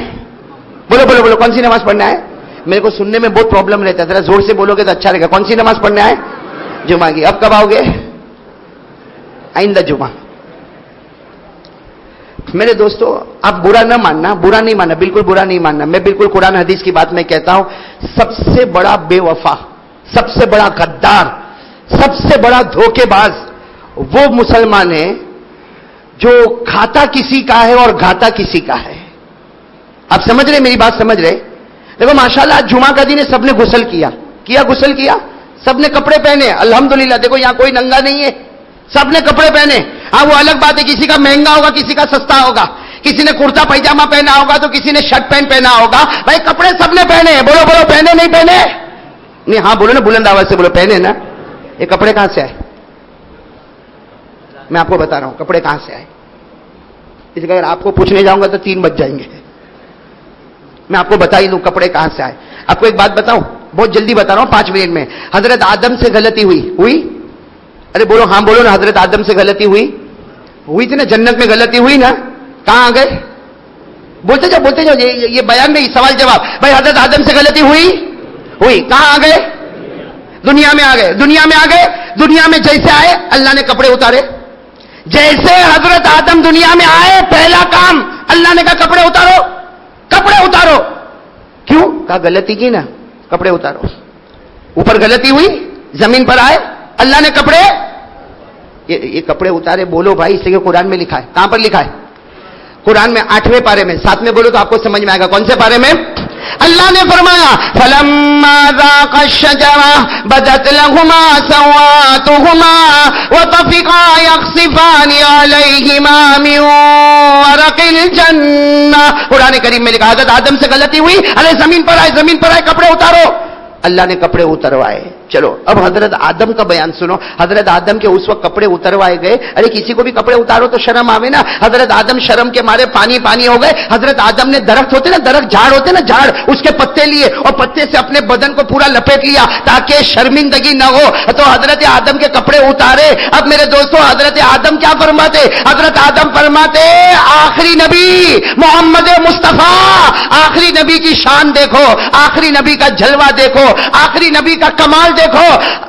بولو بولو بولو، کون سی نماز پڑھنے آئے؟ میرے کو سننے میں بہت پرابلم رہتا ہے، ذرا زور سے بولو گے تو اچھا رہے گا۔ کون سی نماز پڑھنے آئے؟ جمعہ کی۔ اب کب آؤ گے؟ آئندہ جمعہ۔ میرے دوستو آپ برا نہ ماننا، برا نہیں ماننا، بالکل برا نہیں ماننا، میں بالکل قرآن حدیث کی بات میں کہتا ہوں، سب سے بڑا بے وفا، سب سے بڑا غدار، سب سے بڑا دھوکے باز وہ مسلمان ہے جو کھاتا کسی کا ہے اور گھاتا کسی کا ہے۔ آپ سمجھ رہے میری بات؟ سمجھ رہے؟ دیکھو ماشاءاللہ آج جمعہ کا دن ہے، سب نے غسل کیا، غسل کیا، سب نے کپڑے پہنے، الحمدللہ۔ دیکھو یہاں کوئی ننگا نہیں ہے، سب نے کپڑے پہنے۔ ہاں وہ الگ بات ہے کسی کا مہنگا ہوگا، کسی کا سستا ہوگا، کسی نے کرتا پائجامہ پہنا ہوگا تو کسی نے شرٹ پینٹ پہنا ہوگا، بھائی کپڑے سب نے پہنے۔ بولو بولو، پہنے نہیں پہنے؟ نہیں، ہاں بولو نا، بلند آواز سے بولو، پہنے نا۔ یہ کپڑے کہاں سے آئے؟ میں آپ کو بتا رہا ہوں کپڑے کہاں سے آئے، اس لیے اگر آپ کو پوچھنے جاؤں گا تو 3 بج جائیں گے۔ میں آپ کو بتا ہی دوں کپڑے کہاں سے آئے۔ آپ کو ایک بات بتاؤں، بہت جلدی بتا رہا ہوں، 5 منٹ میں۔ حضرت آدم سے غلطی ہوئی؟ ارے بولو ہاں بولو نا، حضرت آدم سے غلطی ہوئی تھی نا، جنت میں غلطی ہوئی نا، کہاں آ گئے؟ بولتے جاؤ بولتے جاؤ، یہ بیان نہیں، سوال جواب۔ بھائی حضرت آدم سے غلطی ہوئی، کہاں آ گئے؟ دنیا میں آ گئے، دنیا میں آ گئے۔ دنیا میں جیسے آئے اللہ نے کپڑے اتارے، جیسے حضرت آدم دنیا میں آئے پہلا کام اللہ نے کہا کپڑے اتارو، کپڑے اتارو۔ کیوں؟ کہا غلطی کی نا، کپڑے اتارو۔ اوپر غلطی ہوئی، زمین پر آئے، اللہ نے کپڑے، یہ کپڑے اتارے۔ بولو بھائی، اس لیے قرآن میں لکھا ہے۔ کہاں پر لکھا ہے؟ قرآن میں 8ویں پارے میں، 7 بولو تو آپ کو سمجھ میں آئے گا۔ کون سے پارے میں؟ اللہ نے فرمایا فَلَمَّا ذَاقَا الشَّجَرَةَ بَدَتْ لَهُمَا سَوْآتُهُمَا وَطَفِقَا يَخْصِفَانِ عَلَيْهِمَا مِنْ وَرَقِ الْجَنَّةِ۔ قرآن کریم میں لکھا حضرت آدم سے غلطی ہوئی، ارے زمین پر آئے، زمین پر آئے، کپڑے اتارو۔ اللہ نے کپڑے اتروائے. چلو اب حضرت آدم کا بیان سنو. حضرت آدم کے اس وقت کپڑے اتروائے گئے. ارے کسی کو بھی کپڑے اتارو تو شرم آوے نا. حضرت آدم شرم کے مارے پانی پانی ہو گئے. حضرت آدم نے درخت ہوتے نا, درخت جھاڑ ہوتے نا, جھاڑ, اس کے پتے لیے اور پتے سے اپنے بدن کو پورا لپیٹ لیا تاکہ شرمندگی نہ ہو. تو حضرت آدم کے کپڑے اتارے. اب میرے دوستوں حضرت آدم کیا فرماتے؟ حضرت آدم فرماتے آخری نبی محمد مصطفیٰ, آخری نبی کی شان دیکھو, آخری نبی کا جلوہ دیکھو, آخری نبی کا کمال دیکھو.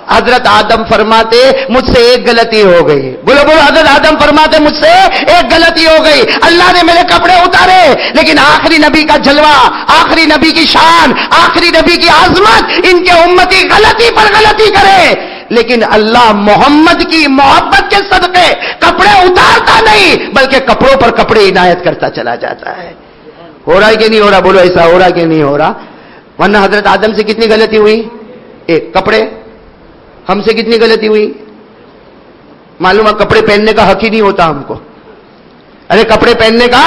حضرت آدم فرماتے مجھ سے ایک غلطی ہو گئی. بولو بولو. حضرت آدم فرماتے مجھ سے ایک غلطی ہو گئی. اللہ نے میرے کپڑے اتارے لیکن آخری نبی کا جلوہ, آخری نبی کی شان, آخری نبی کی عظمت, ان کے امتی غلطی پر غلطی کرے لیکن اللہ محمد کی محبت کے صدقے کپڑے اتارتا نہیں بلکہ کپڑوں پر کپڑے عنایت کرتا چلا جاتا ہے. ہو رہا ہے کہ نہیں ہو رہا؟ بولو ایسا ہو رہا کہ نہیں ہو رہا؟ ورنہ حضرت آدم سے کتنی غلطی ہوئی؟ ایک. کپڑے ہم سے کتنی غلطی ہوئی؟ معلوم ہے کپڑے پہننے کا حق ہی نہیں ہوتا ہم کو. ارے کپڑے پہننے کا,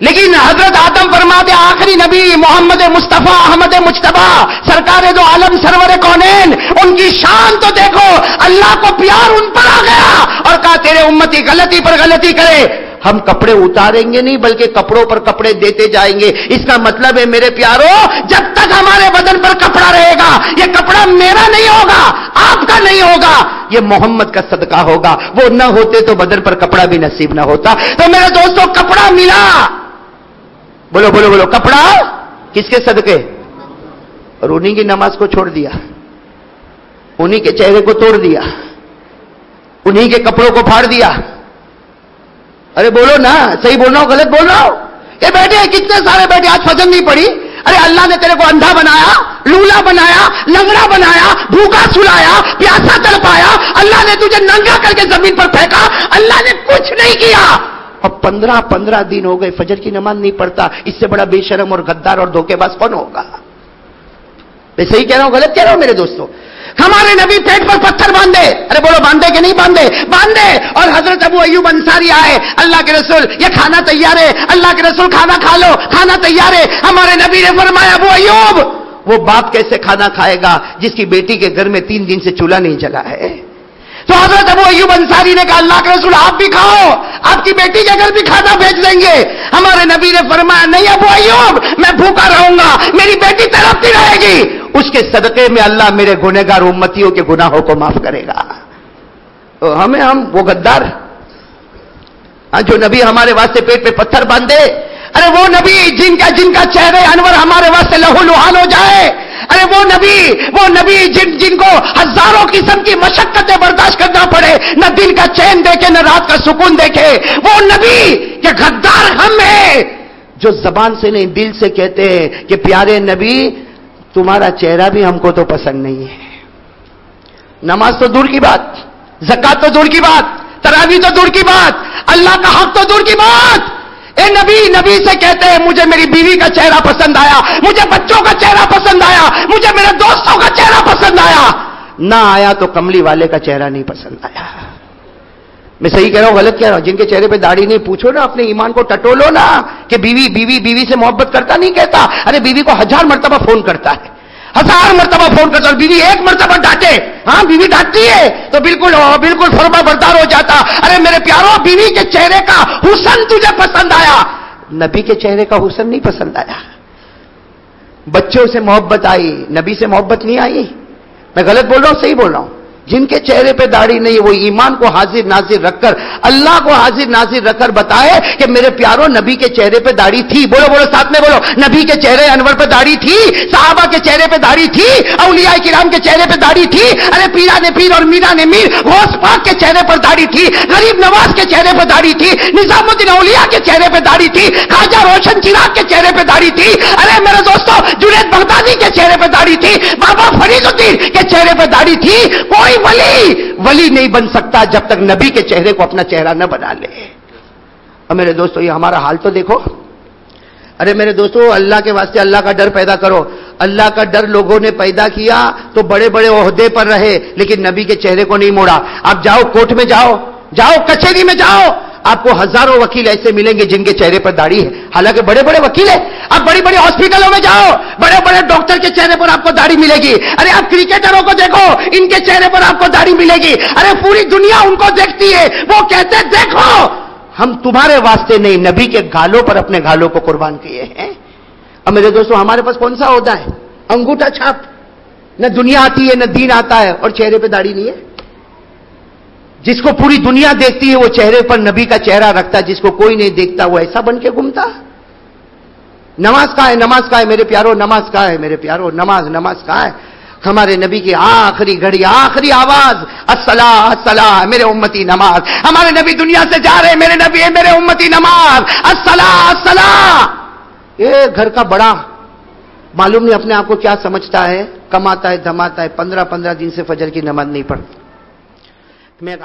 لیکن حضرت آدم فرماتے آخری نبی محمد مصطفیٰ احمد مجتبیٰ سرکار دو عالم سرور کونین, ان کی شان تو دیکھو. اللہ کو پیار ان پر آ گیا اور کہا تیرے امتی غلطی پر غلطی کرے, ہم کپڑے اتاریں گے نہیں بلکہ کپڑوں پر کپڑے دیتے جائیں گے. اس کا مطلب ہے میرے پیارو, جب تک ہمارے بدن پر کپڑا رہے گا یہ کپڑا میرا نہیں ہوگا, آپ کا نہیں ہوگا, یہ محمد کا صدقہ ہوگا. وہ نہ ہوتے تو بدن پر کپڑا بھی نصیب نہ ہوتا. تو میرے دوستوں کپڑا ملا. بولو بولو بولو. کپڑا کس کے صدقے؟ اور انہی کی نماز کو چھوڑ دیا, انہی کے چہرے کو توڑ دیا, انہی کے کپڑوں کو پھاڑ دیا. ارے بولو نا, صحیح بول رہا ہوں غلط بول رہا ہوں؟ یہ بیٹھے کتنے سارے بیٹھے, آج فجر نہیں پڑی. ارے اللہ نے تیرے کو اندھا بنایا, لولا بنایا, لنگڑا بنایا, بھوکا سلایا, پیاسا تڑپایا, اللہ نے تجھے ننگا کر کے زمین پر پھینکا, اللہ نے کچھ نہیں کیا. اور 15 دن ہو گئے فجر کی نماز نہیں پڑھتا. اس سے بڑا بے شرم اور غدار اور دھوکے باز کون ہوگا؟ میں صحیح کہہ رہا ہوں غلط کہہ رہا ہوں میرے دوستوں؟ ہمارے نبی پیٹ پر پتھر باندھے. ارے بولو باندھے کہ نہیں باندھے؟ باندھے. اور حضرت ابو ایوب انصاری آئے, اللہ کے رسول یہ کھانا تیار ہے, اللہ کے رسول کھانا کھا لو, کھانا تیار ہے. ہمارے نبی نے فرمایا ابو ایوب وہ باپ کیسے کھانا کھائے گا جس کی بیٹی کے گھر میں 3 دن سے چولہا نہیں جلا ہے؟ تو حضرت ابو ایوب انصاری نے کہا اللہ کے رسول آپ بھی کھاؤ, آپ کی بیٹی کے گھر بھی کھانا بھیج دیں گے. ہمارے نبی نے فرمایا نہیں ابو ایوب میں بھوکا رہوں گا, میری بیٹی تڑپتی رہے گی, اس کے صدقے میں اللہ میرے گنہگار امتیوں کے گناہوں کو معاف کرے گا. تو ہم وہ غدار جو نبی ہمارے واسطے پیٹ پہ پتھر باندھے. ارے وہ نبی جن کا چہرے انور ہمارے واسطے لہو لہان ہو جائے. ارے وہ نبی جن کو ہزاروں قسم کی مشقتیں برداشت کرنا پڑے, نہ دن کا چین دیکھے نہ رات کا سکون دیکھے. وہ نبی کے غدار ہم ہیں جو زبان سے نہیں دل سے کہتے ہیں کہ پیارے نبی تمہارا چہرہ بھی ہم کو تو پسند نہیں ہے. نماز تو دور کی بات, زکات تو دور کی بات, تراویح تو دور کی بات, اللہ کا حق تو دور کی بات. اے نبی سے کہتے ہیں مجھے میری بیوی کا چہرہ پسند آیا, مجھے بچوں کا چہرہ پسند آیا, مجھے میرے دوستوں کا چہرہ پسند آیا. نہ آیا تو کملی والے کا چہرہ نہیں پسند آیا. میں صحیح کہہ رہا ہوں غلط کہہ رہا ہوں؟ جن کے چہرے پہ داڑھی نہیں, پوچھو نا اپنے ایمان کو ٹٹولو نا کہ بیوی سے محبت کرتا نہیں کہتا. ارے بیوی کو 1000 مرتبہ فون کرتا ہے, 1000 مرتبہ فون کرتا, اور بیوی 1 مرتبہ ڈانٹے, ہاں بیوی ڈانٹتی ہے تو بالکل فرما بردار ہو جاتا. ارے میرے پیارو بیوی کے چہرے کا حسن تجھے پسند آیا, نبی کے چہرے کا حسن نہیں پسند آیا. بچوں سے محبت آئی, نبی سے محبت نہیں آئی. میں غلط بول رہا ہوں صحیح بول رہا ہوں؟ جن کے چہرے پہ داڑھی نہیں وہ ایمان کو حاضر ناظر رکھ کر, اللہ کو حاضر ناظر رکھ کر بتائے کہ میرے پیارو نبی کے چہرے پہ داڑھی تھی. بولو بولو ساتھ میں بولو, نبی کے چہرے انور پہ داڑھی تھی, صحابہ کے چہرے پہ داڑھی تھی, اولیاء کرام کے چہرے پہ داڑھی تھی. ارے پیرا نے پیر اور میرا نے میر, غوث پاک کے چہرے پر داڑھی تھی, غریب نواز کے چہرے پہ داڑھی تھی, نظام الدین اولیاء کے چہرے پہ داڑھی تھی, خواجہ روشن چراغ کے چہرے پہ داڑھی تھی. ارے میرے دوستو جنید بغدادی کے چہرے پہ داڑھی تھی, بابا فرید الدین کے چہرے پہ داڑھی تھی. کوئی ولی نہیں بن سکتا جب تک نبی کے چہرے کو اپنا چہرہ نہ بنا لے. اور میرے دوستو یہ ہمارا حال تو دیکھو. ارے میرے دوستو اللہ کے واسطے اللہ کا ڈر پیدا کرو. اللہ کا ڈر لوگوں نے پیدا کیا تو بڑے بڑے عہدے پر رہے لیکن نبی کے چہرے کو نہیں موڑا. آپ جاؤ کورٹ میں جاؤ کچہری میں جاؤ, آپ کو ہزاروں وکیل ایسے ملیں گے جن کے چہرے پر داڑھی ہے، حالانکہ بڑے بڑے وکیل ہیں. آپ بڑی بڑی ہاسپٹلوں میں جاؤ، بڑے بڑے ڈاکٹر کے چہرے پر آپ کو داڑھی ملے گی. ارے آپ کرکٹروں کو دیکھو، ان کے چہرے پر آپ کو داڑھی ملے گی. ارے پوری دنیا ان کو دیکھتی ہے، وہ کہتے دیکھو ہم تمہارے واسطے نہیں، نبی کے گالوں پر اپنے گالوں کو قربان کیے ہیں. اب میرے دوستو، ہمارے پاس کون سا عہدہ ہے؟ انگوٹھا چھاپ. نہ دنیا آتی ہے نہ دین آتا ہے، اور چہرے پہ داڑھی نہیں ہے. جس کو پوری دنیا دیکھتی ہے وہ چہرے پر نبی کا چہرہ رکھتا ہے، جس کو کوئی نہیں دیکھتا وہ ایسا بن کے گھومتا. نماز کہاں ہے؟ نماز کہاں ہے میرے پیارو؟ نماز کہاں ہے میرے پیارو؟ نماز کہاں ہے؟ ہمارے نبی کی آخری گھڑی، آخری آواز الصلاۃ الصلاۃ، میرے امتی نماز. ہمارے نبی دنیا سے جا رہے، میرے نبی ہے میرے امتی نماز، الصلاۃ الصلاۃ. یہ گھر کا بڑا معلوم نہیں اپنے آپ کو کیا سمجھتا ہے، کماتا ہے دھماتا ہے، 15 دن سے فجر کی نماز نہیں پڑھتا. میں